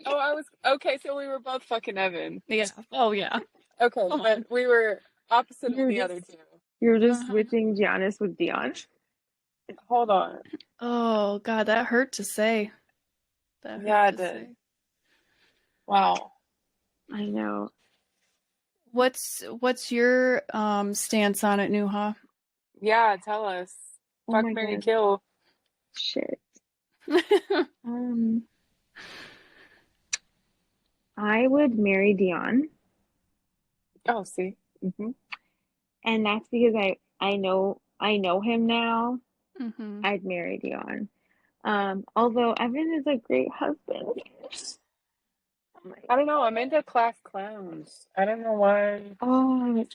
Oh, I was okay. So we were both fucking Evan. Yeah. Oh yeah. Okay, Come but on. we were opposite of You're the just other two. you're just Uh-huh. switching Giannis with Dion. Hold on. Oh God, that hurt to say. That hurt Yeah, it to did. say. Wow. I know. What's your stance on it, Nuha? Yeah, tell us. Oh Fuck, my marry, God. kill. Shit. I would marry Dion, Oh, see. and that's because I know him now. Mm-hmm. I'd marry Dion. Although Evan is a great husband. I don't know. I'm into class clowns. I don't know why. Oh,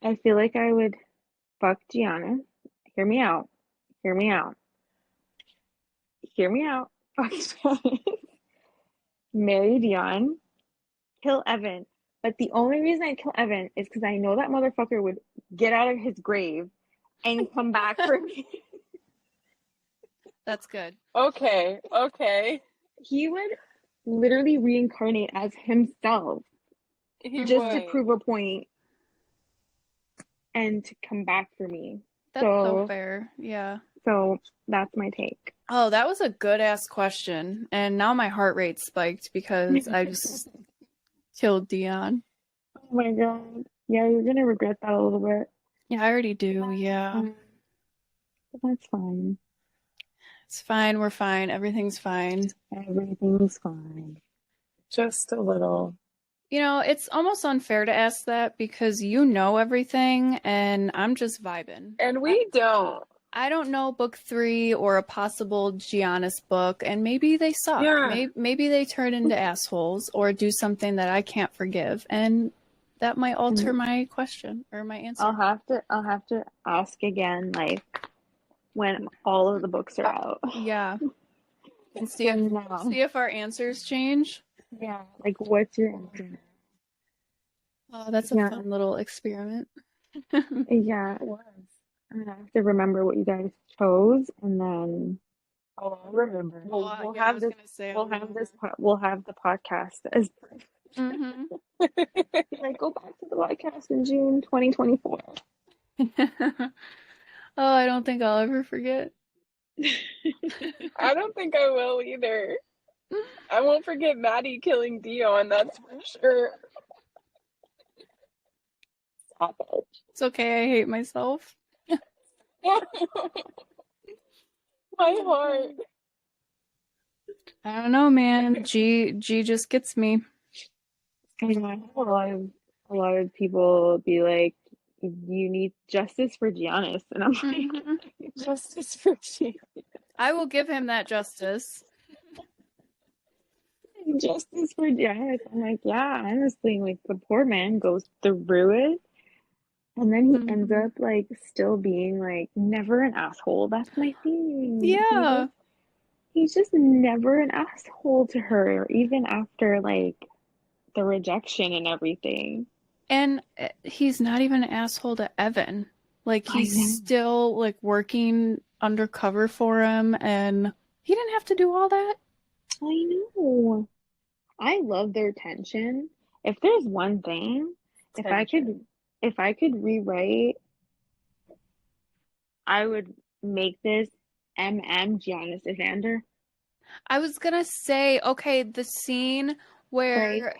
I feel like I would fuck Gianna. Hear me out. Hear me out. Hear me out. Fuck Gianna. Marry Dion. Kill Evan. But the only reason I'd kill Evan is because I know that motherfucker would get out of his grave and come back for me. That's good. Okay, okay. He would literally reincarnate as himself He just to would. prove a point and to come back for me. That's so fair. Yeah. So that's my take. Oh, that was a good ass question. And now my heart rate spiked because I just killed Dion. Oh my God. Yeah, you're gonna regret that a little bit. Yeah, I already do. Yeah. But that's fine. It's fine. We're fine. Everything's fine. Everything's fine. Just a little. You know, it's almost unfair to ask that because you know everything and I'm just vibing. And we don't. I don't know book 3 or a possible Giannis book, and maybe they suck. Yeah. Maybe they turn into assholes or do something that I can't forgive, and that might alter my question or my answer. I'll have to ask again, like when all of the books are out. Yeah. And see if our answers change. Yeah, like what's your answer? Oh, that's a fun little experiment. Yeah, it was. I'm gonna have to remember what you guys chose, and then I'll remember. we'll have the podcast as Mm-hmm. like go back to the podcast in June 2024. Oh, I don't think I'll ever forget. I don't think I will either. I won't forget Maddie killing Dion, that's for sure. Stop it. It's okay, I hate myself. My heart. I don't know, man. G just gets me. I know a lot of people be like, you need justice for Giannis, and I'm like, Justice for G. I will give him that justice. justice for Giannis. I'm like, yeah, honestly, like the poor man goes through it, and then he ends up like still being like never an asshole. That's my thing. Yeah. he's just never an asshole to her, even after like the rejection and everything. And he's not even an asshole to Evan. Like, I he's know. still like working undercover for him, and he didn't have to do all that. I know. I love their tension. If there's one thing, if I could Tension. if I could rewrite, I would make this Giannis Evander, I was gonna say, okay, the scene right? where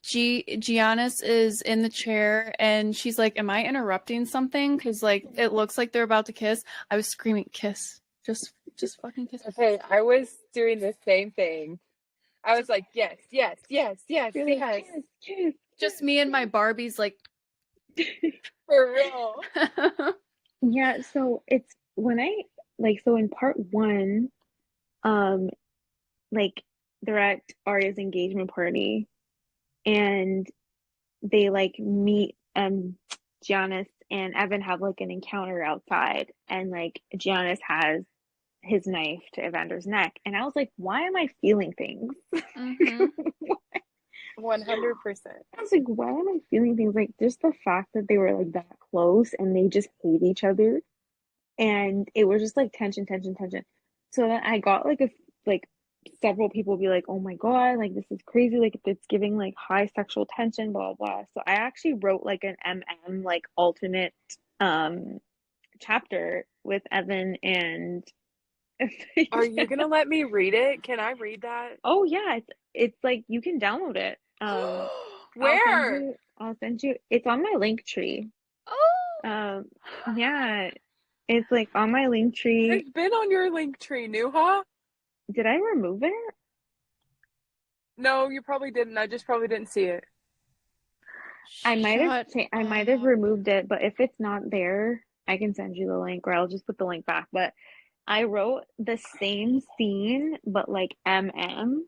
Giannis is in the chair and she's like, "Am I interrupting something?" Because like it looks like they're about to kiss. I was screaming, "Kiss! Just fucking kiss!" Okay, I was doing the same thing. I was like, yes, yes, yes, yes, You're like, yes, kiss, Just me and my Barbies, like. kiss. for real. Yeah, so it's when I like so in part one, um, like they're at Arya's engagement party and they like meet Giannis and Evan have like an encounter outside and like Giannis has his knife to Evander's neck and I was like, why am I feeling things? Mm-hmm. 100%. I was like, why am I feeling things? Like just the fact that they were like that close and they just hate each other and it was just like tension, tension, tension. So then I got like a like several people be like, "Oh my God, like this is crazy, like it's giving like high sexual tension, blah blah." So I actually wrote like an like alternate um chapter with Evan and Are you gonna let me read it? Can I read that? oh yeah, it's like you can download it. Where? I'll send you it's on my link tree. Oh. Um yeah, it's like on my link tree. It's been on your link tree, Nuha. Did I remove it? No, you probably didn't. I just probably didn't see it. Shut I might have up. removed it, but if it's not there, I can send you the link or I'll just put the link back. But I wrote the same scene, but like MM.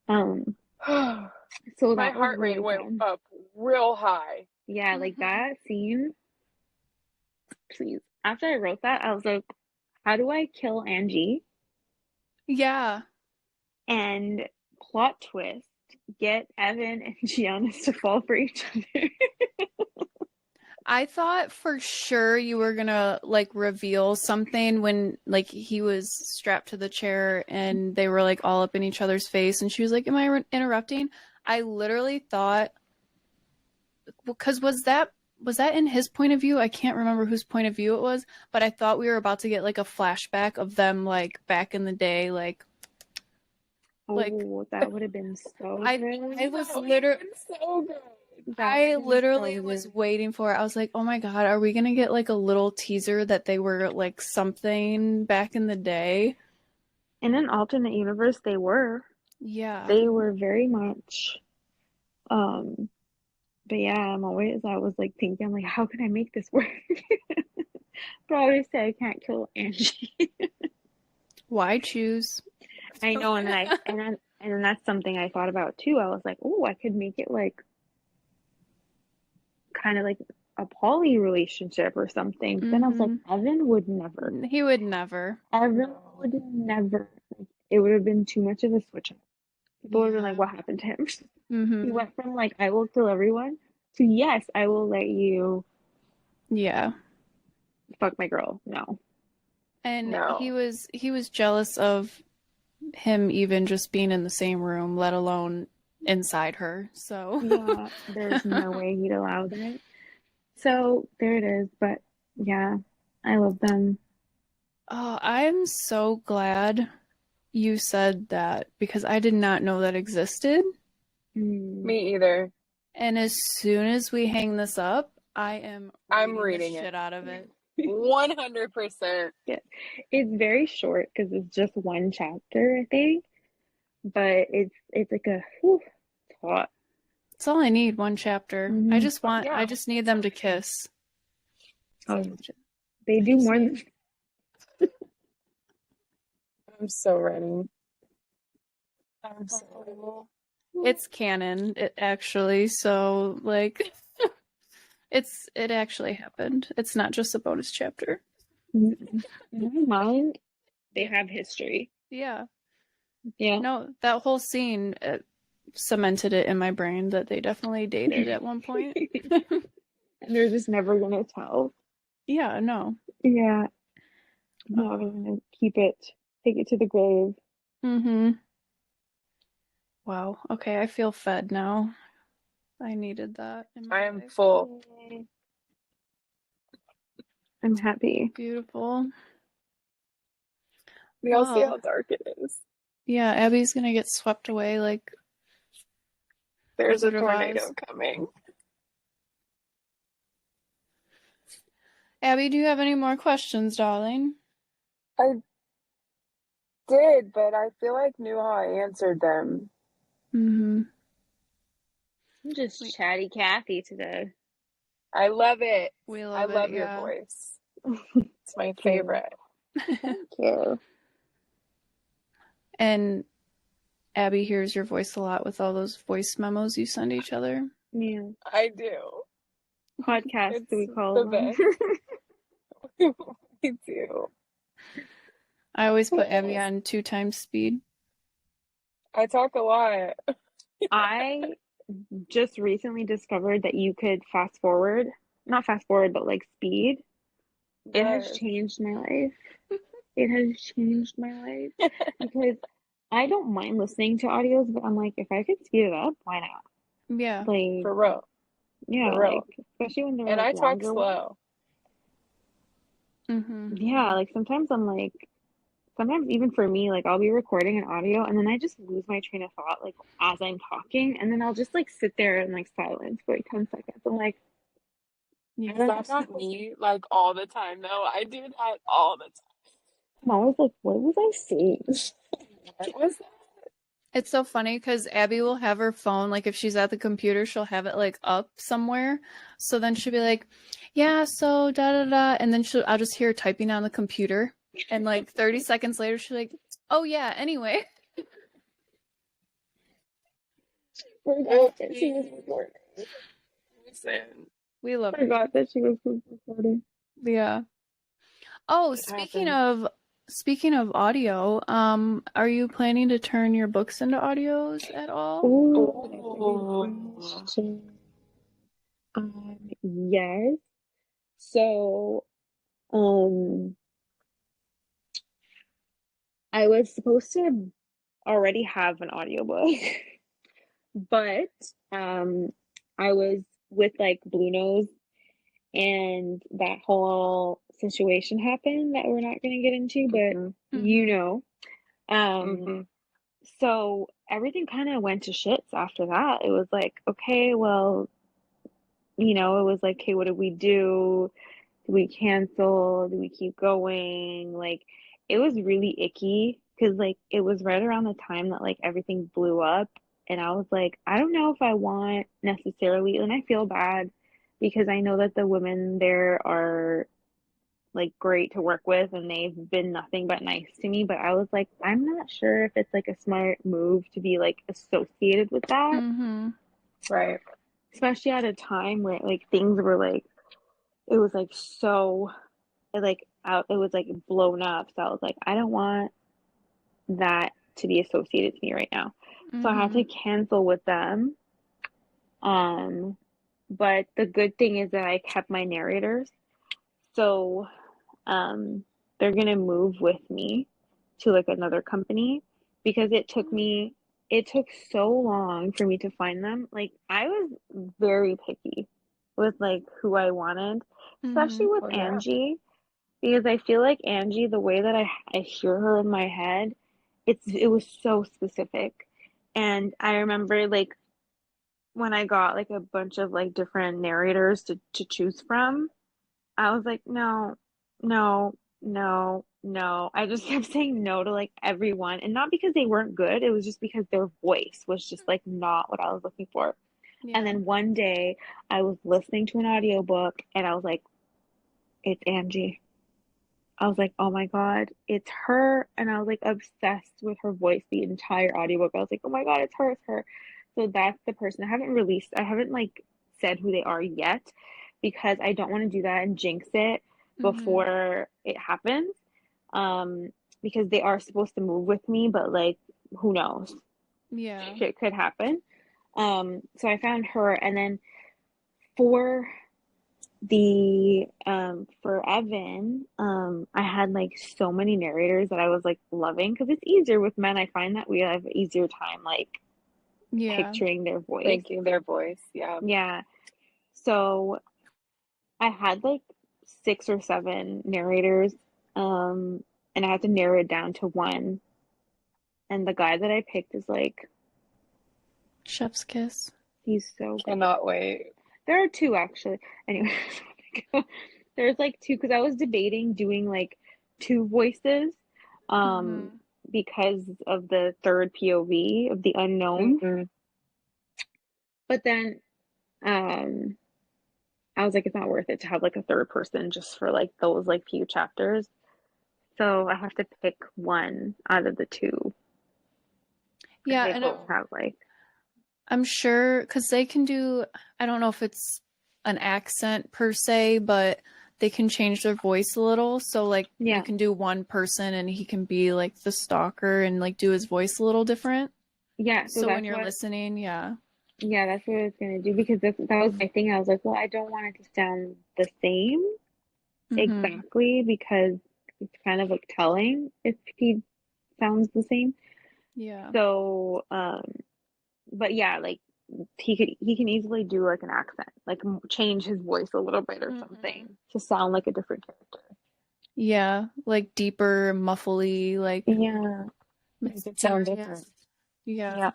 Um, My so that was heart really rate went fun. up real high. Yeah, like Mm-hmm. that scene, please. After I wrote that, I was like, how do I kill Angie? Yeah. And plot twist, get Evan and Giannis to fall for each other. I thought for sure you were gonna like reveal something when like he was strapped to the chair and they were like all up in each other's face and she was like, "Am I interrupting?" I literally thought because was that in his point of view? I can't remember whose point of view it was, but I thought we were about to get like a flashback of them like back in the day, like Oh, that would have been so I good. I was That would have literally been so good. That would I have been so literally was good. waiting for it. I was like, "Oh my God, are we gonna get like a little teaser that they were like something back in the day?" In an alternate universe, they were. Yeah. They were very much. Um, but yeah, I was like thinking, I'm like, how can I make this work? But obviously, I can't kill Angie. Why choose? I know, and then that's something I thought about too. I was like, oh, I could make it like kind of like a poly relationship or something. But then I was like, Hmm. Evan would never. He would never. Evan would never. Like, it would have been too much of a switch up. People would have been like, Yeah. what happened to him? He Hmm. went from like, I will kill everyone to yes, I will let you Yeah. fuck my girl. No. And he No. was he was jealous of him even just being in the same room, let alone inside her. So Yeah, there's no way he'd allow that. So there it is. But yeah, I love them. oh, I'm so glad you said that because I did not know that existed. Mm. Me either. And as soon as we hang this up, I am I'm reading the reading shit it. out of it. 100%. Yeah, it's very short because it's just one chapter, I think. But it's like a whew, thought. It's all I need, one chapter. Hmm. I Yeah. just need them to kiss. Oh, they do more than I'm so ready. I'm so It's canon, it actually, so like it actually happened. It's not just a bonus chapter. in my mind. They have history. Yeah. Yeah. No, that whole scene cemented it in my brain that they definitely dated at one point. And they're just never gonna tell. Yeah, no. Yeah. No, they're gonna keep it, take it to the grave. Mm-hmm. Wow. Okay, I feel fed now. I needed that in my I am life. full. Yay. I'm happy. Beautiful. We all see Well, how dark it is. yeah, Abby's gonna get swept away like There's a Wizard of tornado Oz. coming. Abby, do you have any more questions, darling? I did, but I feel like Nuha answered them. Mm-hmm. I'm just We chatty Cathy today. I love it. we I love it, love your yeah. voice. It's my favorite. Thank you. And Abby hears your voice a lot with all those voice memos you send each other. Yeah. I do. Podcasts, It's we call the them. best. Me too. I always put Abby on 2 times speed. I talk a lot. I just recently discovered that you could fast forward, not fast forward, but like speed. It has Yes. changed my life. It has changed my life because I don't mind listening to audios, but I'm like, if I could speed it up, why not? Yeah. Like, For real. yeah, For real. like especially when they're And like I talk longer ones. slow. Mm-hmm. Yeah, like sometimes I'm like, sometimes even for me, like I'll be recording an audio and then I just lose my train of thought like as I'm talking, and then I'll just like sit there in like silence for like 10 seconds. I'm like, Yeah. Is that not me? Like all the time though? I do that all the I'm always like, what was I saying? time. What was that? It's so funny because Abby will have her phone, like if she's at the computer, she'll have it like up somewhere. So then she'll be like, yeah, so da da da. And then I'll just hear her typing on the computer. And like 30 seconds later, she's like, oh yeah, anyway. Forgot that she was recording. Listen, We love her. Forgot that she was recording. Yeah. Oh, it speaking of audio, are you planning to turn your books into audios at all? Oh, that's a good Oh, question. Yes. So, um, I was supposed to already have an audiobook, but I was with like Blue Nose and that whole situation happened that we're not going to get into, but you Mm-hmm. know. Um, mm-hmm. so everything kind of went to shits after that. It was like, okay, well, it was like, okay, what do we do? Do we cancel? Do we keep going? Like, it was really icky because, like, it was right around the time that, like, everything blew up. And I was like, I don't know if I want necessarily, and I feel bad because I know that the women there are, like, great to work with and they've been nothing but nice to me. But I was like, I'm not sure if it's, like, a smart move to be, like, associated with that, Mm-hmm. Right. especially at a time where, like, things were, like, it was, like, so like out it was like blown up, so I was like, I don't want that to be associated to me right now, so I had Mm-hmm. to cancel with them. But the good thing is that I kept my narrators, so they're gonna move with me to like another company because it took so long for me to find them. Like I was very picky with like who I wanted, especially Mm-hmm. with Oh yeah. Angie. Because I feel like Angie, the way that I hear her in my head, it was so specific. And I remember like when I got like a bunch of like different narrators to choose from, I was like, no, no, no, no. I just kept saying no to like everyone. And not because they weren't good, it was just because their voice was just like not what I was looking for. And Yeah. then one day I was listening to an audiobook and I was like, it's Angie. I was like, oh my God, it's her. And I was like obsessed with her voice the entire audiobook. I was like, oh my God, it's her, it's her. So that's the person. I haven't like said who they are yet because I don't want to do that and jinx it Mm-hmm. before it happens. Um, because they are supposed to move with me, but like who knows? Yeah. Shit could happen. So I found her, and then for the for Evan, I had like so many narrators that I was like loving because it's easier with men. I find that we have an easier time like Yeah. picturing their voice. Thinking their voice. Yeah. Yeah. So I had like 6 or 7 narrators, and I had to narrow it down to one. And the guy that I picked is like, Chef's kiss. he's so good. Cannot wait. There are 2 actually. Anyway, there's like 2 because I was debating doing like 2 voices, Mm-hmm. because of the third POV of the unknown. Mm-hmm. But then, I was like, it's not worth it to have like a third person just for like those like few chapters. So I have to pick one out of the 2. Yeah, They and both have like, I'm sure because they can do, I don't know if it's an accent per se, but they can change their voice a little. So like you yeah, can do one person and he can be like the stalker and like do his voice a little different. yeah. So So when that's you're what, listening, yeah. yeah, that's what I was gonna do because that was my thing. I was like, well, I don't want it to sound the same Mm-hmm. exactly because it's kind of like telling if he sounds the same. Yeah. So, but yeah, like he can easily do like an accent, like change his voice a little bit or Mm-hmm. something to sound like a different character. Yeah, like deeper, muffly, like Yeah, Make it sound mysterious. different. Yeah. yeah.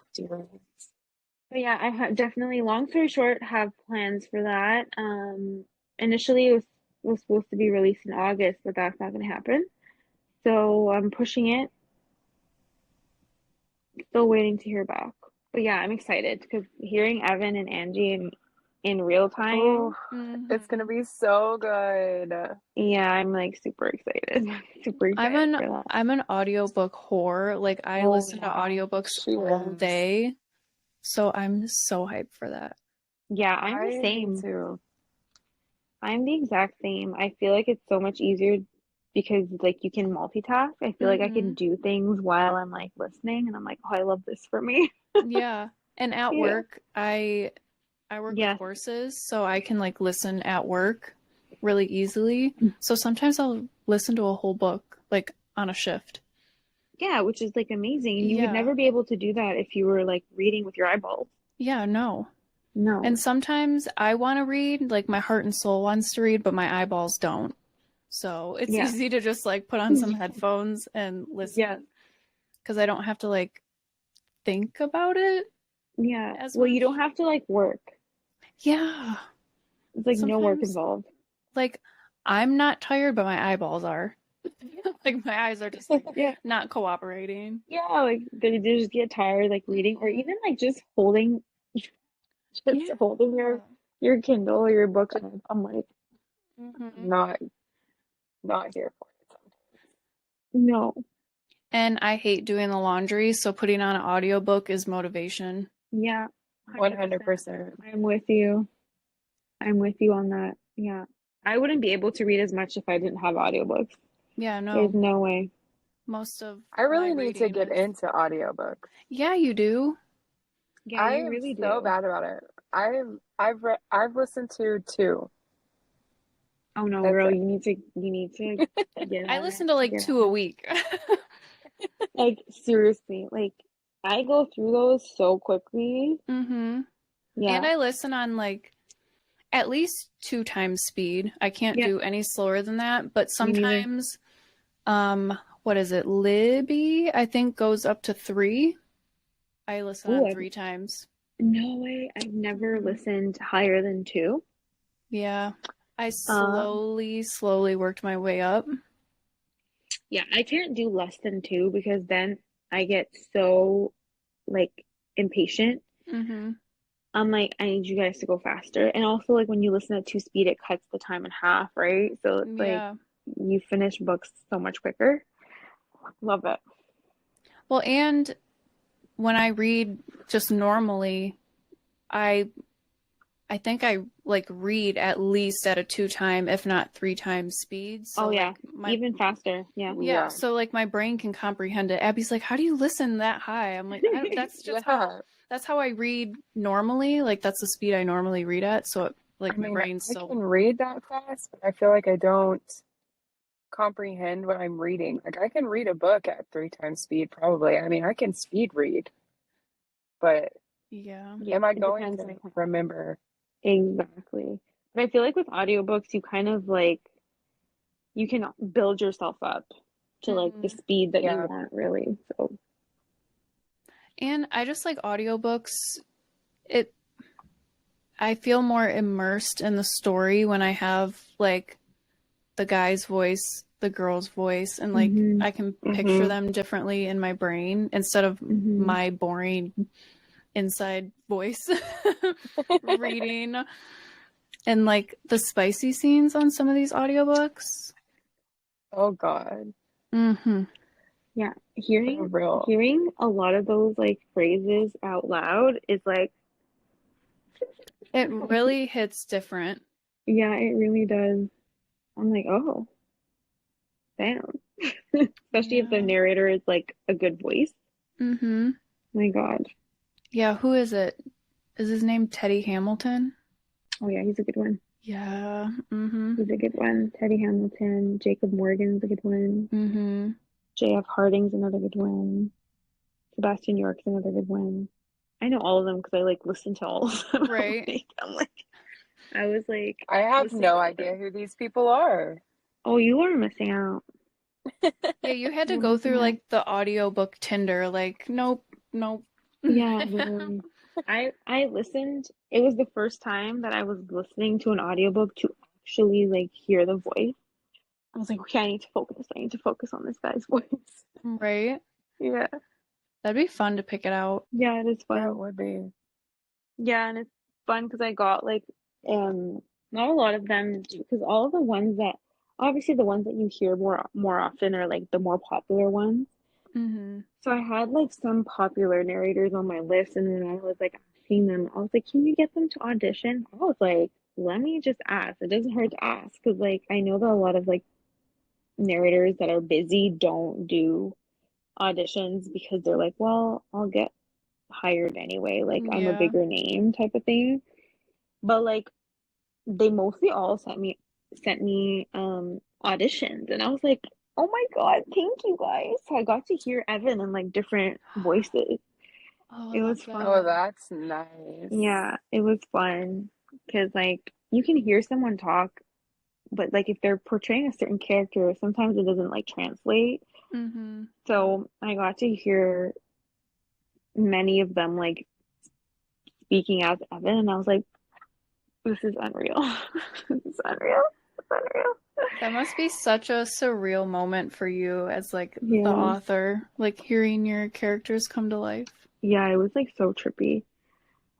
But yeah, I have definitely, long story short, have plans for that. Initially it was supposed to be released in August, but that's not gonna happen. So I'm pushing it, still waiting to hear back. But yeah, I'm excited because hearing Evan and Angie in real Oh, time, it's gonna Mm-hmm. be so good. yeah, I'm like super excited. Super I'm excited an for that. I'm an audiobook whore. Like I Oh listen to yeah, audiobooks She all is. day. So I'm so hyped for that. yeah, I'm the I do same. too. I'm the exact same. I feel like it's so much easier because like you can multitask. I feel like I can Mm-hmm. do things while I'm like listening and I'm like, oh, I love this for me. Yeah. And at Yeah. work, I work with Yes. horses, so I can like listen at work really easily. So sometimes I'll listen to a whole book like on a shift. Yeah, which is like amazing. And you would Yeah. never be able to do that if you were like reading with your eyeballs. Yeah, no. And No. sometimes I want to read, like my heart and soul wants to read, but my eyeballs don't. So it's Yeah. easy to just like put on some headphones and Yeah. listen because I don't have to like think about it Yeah. as Well, you don't much. have to like work. Yeah. It's like no work Sometimes involved. like I'm not tired, but my eyeballs are. Like my eyes are just like Yeah. not cooperating. Yeah, like they just get tired like reading or Mhm. even like just holding Yeah. your Kindle or your book. And I'm like, Hmm. Not not here for it sometimes. no. And I hate doing the laundry, so putting on an audiobook is motivation. Yeah, 100%. 100%. I'm with you. I'm with you on that. Yeah. I wouldn't be able to read as much if I didn't have audiobooks. Yeah, There's no. no way. Most of I my really need to reading get is into audiobooks. yeah, you do. Yeah, I you am really so do. bad about it. I've listened to 2. Oh no, That's girl, it. you need to get I on listen it. to like Get 2 on a it. week. Like seriously, like I go through those so quickly. Mm-hmm. And Yeah. I listen on like at least 2 times speed. I can't Yeah, do any slower than that, but me neither. sometimes what is it? Libby, I think goes up to 3. I listen Oh, on 3 times. no way. I've never Hmm. listened higher than 2. Yeah. I Um, slowly worked my way up. yeah, I can't do less than 2 because then I get so like impatient. Mm-hmm. I'm like, I need you guys to go faster. And also, like, when you listen at 2 speed, it cuts the time in half, right? So it's like Yeah. you finish books so much quicker. Love it. Well, and when I read just normally, I I think I like read at least at a 2 time, if not 3 times speed. Oh So yeah, like my even faster. Yeah. yeah, so like my brain can comprehend it. Abby's like, "How do you listen that high?" I'm like, "That's just Yeah. that's how I read normally. Like that's the speed I normally read at. So it, I like my mean, brain's I so can read that fast, but I feel like I don't comprehend what I'm reading. Like I can read a book at 3 times speed, probably. I mean, I can speed read, but yeah. Yeah, am I it going depends on to the time. remember? Exactly. But I feel like with audiobooks, you kind of like you can build yourself up to like the Mhm. speed that you Yeah. want, really. So And I just like audiobooks. It I feel more immersed in the story when I have like the guy's voice, the girl's voice, and like hmm I can picture Mm-hmm. them differently in my brain instead of hmm my boring inside voice reading and like the spicy scenes on some of these audiobooks. Oh God, Mm-hmm. yeah, for real. hearing a lot of those like phrases out loud is like, It really hits different. yeah, it really does. I'm like, oh, damn. Especially if the Yeah. narrator is like a good voice. Mm-hmm. My God. Yeah, who is it? Is his name Teddy Hamilton? Oh yeah, he's a good one. Yeah. Mm-hmm. He's a good one. Teddy Hamilton, Jacob Morgan's a good one. Mm-hmm. J.F. Harding's another good one. Sebastian York's another good one. I know all of them because I like listen to all of them. Right. I was like I have listening no to all of idea them. who these people are. Oh, you are missing out. Yeah, you had to You're go through missing out. like the audiobook Tinder, like, nope, nope. Yeah, literally. I listened. It was the first time that I was listening to an audiobook to actually like hear the voice. I was like, okay, I need to focus. I need to focus on this guy's voice. Right? Yeah. That'd be fun to pick it out. Yeah, it is Yeah, it fun. would be. Yeah, and it's fun because I got like not a lot of them because all of the ones that obviously the ones that you hear more often are like the more popular ones. Mm-hmm. So I had like some popular narrators on my list, and then I was like asking them. I was like, "Can you get them to audition?" I was like, "Let me just ask. It doesn't hurt to ask because like I know that a lot of like narrators that are busy don't do auditions because they're like, well, I'll get hired anyway. Like I'm a Yeah. bigger name type of thing." But like they mostly all sent me auditions, and I was like, "Oh my God, thank you guys." So I got to hear Evan in like different voices. Oh, I It love was Oh, that. fun. that's nice. Yeah, it was fun because like you can hear someone talk, but like if they're portraying a certain character, sometimes it doesn't like translate. Mm-hmm. So I got to hear many of them like speaking as Evan, and I was like, this is unreal. This is unreal. It's unreal. That must be such a surreal moment for you as like the Yeah. author, like hearing your characters come to life. Yeah, it was like so trippy.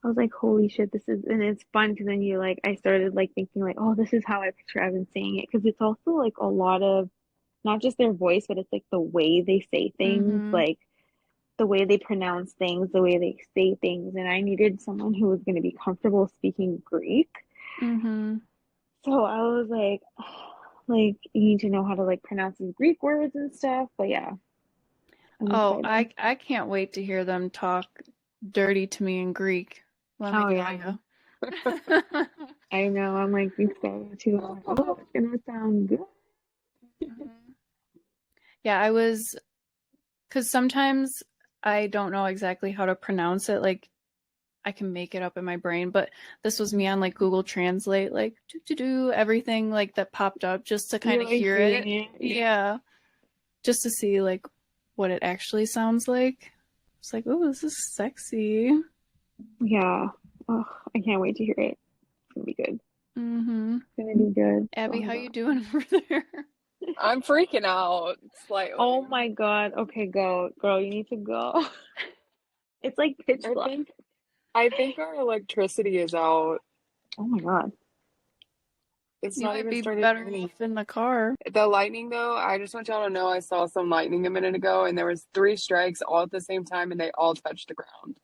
I was like, holy shit, this is, and it's fun because then you like, I started like thinking like, oh, this is how I picture Evan saying it because it's also like a lot of not just their voice, but it's like the way they say things, Mm-hmm. like the way they pronounce things, the way they say things. And I needed someone who was going to be comfortable speaking Greek. Mm-hmm. So I was like, you need to know how to like pronounce these Greek words and stuff. But yeah, I'm Oh, excited. I can't wait to hear them talk dirty to me in Greek. Let me Oh tell yeah, you. I know. I'm like excited too. I'm like, oh, it's gonna sound good. Yeah, I was, because sometimes I don't know exactly how to pronounce it. Like, I can make it up in my brain, but this was me on like Google Translate, like do everything like that popped up just to kind You're of like hear hearing it. it. Yeah. Yeah, just to see like what it actually sounds like. It's like, oh, this is sexy. Yeah. Oh, I can't wait to hear it. It's gonna be good. Mm-hmm. It's gonna be good. Oh Abby, my how you God. doing over there? I'm freaking out slightly. Oh my God. Okay, go. Girl, you need to go. It's like pitch I black. think I think our electricity is out. Oh my God. It's You not might even be started better raining. off in the car. The lightning though, I just want y'all to know I saw some lightning a minute ago and there was 3 strikes all at the same time and they all touched the ground.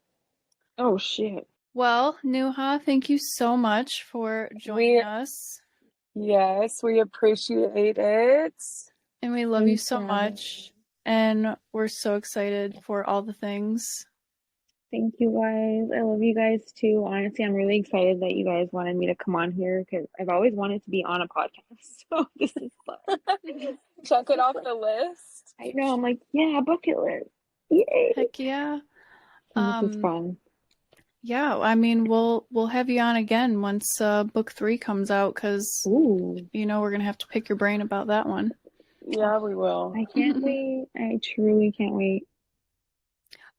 Oh shit. Well, Nuha, thank you so much for joining We, us. yes, we appreciate it. And we love you Thanks so for having much. me. And we're so excited for all the things. Thank you guys. I love you guys too. Honestly, I'm really excited that you guys wanted me to come on here because I've always wanted to be on a podcast. So this is fun. Check it It's off like, the list. I know, I'm like, yeah, bucket list. Yay. Heck yeah. And this is fun. Yeah, I mean, we'll have you on again once book 3 comes out, because Ooh, we're gonna have to pick your brain about that one. Yeah, we will. I can't wait. I truly can't wait.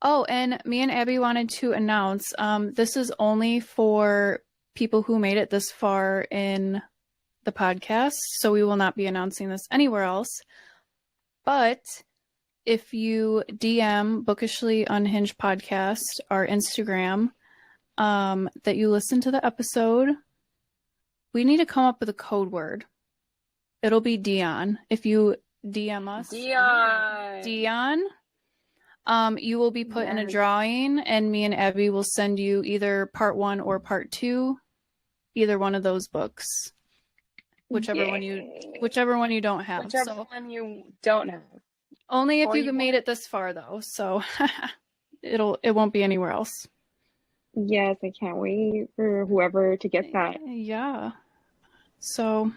Oh, and me and Abby wanted to announce, this is only for people who made it this far in the podcast, so we will not be announcing this anywhere else. But if you DM Bookishly Unhinged Podcast, our Instagram, that you listen to the episode, we need to come up with a code word. It'll be Dion. If you DM us Dion, you will be put in a drawing, and me and Abby will send you either part 1 or part 2, either one of those books, whichever one you don't have. Whichever one you don't have. Only if Or you you made it this far, though. So it won't be anywhere else. Yes, I can't wait for whoever to get that. Yeah. So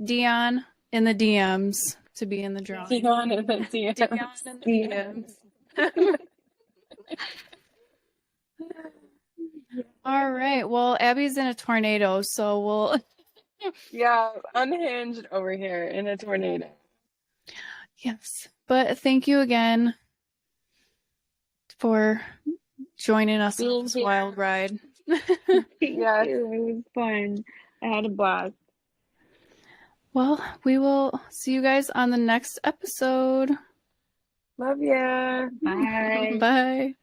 Dion in the DMs to be in the drawing. Dion in the DMs. Dion in the DMs. All right. Well, Abby's in a tornado, so we'll. Yeah, unhinged over here in a tornado. Yes. But thank you again for joining us on this wild ride. Thank Yes. you. It was fun. I had a blast. Well, we will see you guys on the next episode. Love ya. Bye. Bye.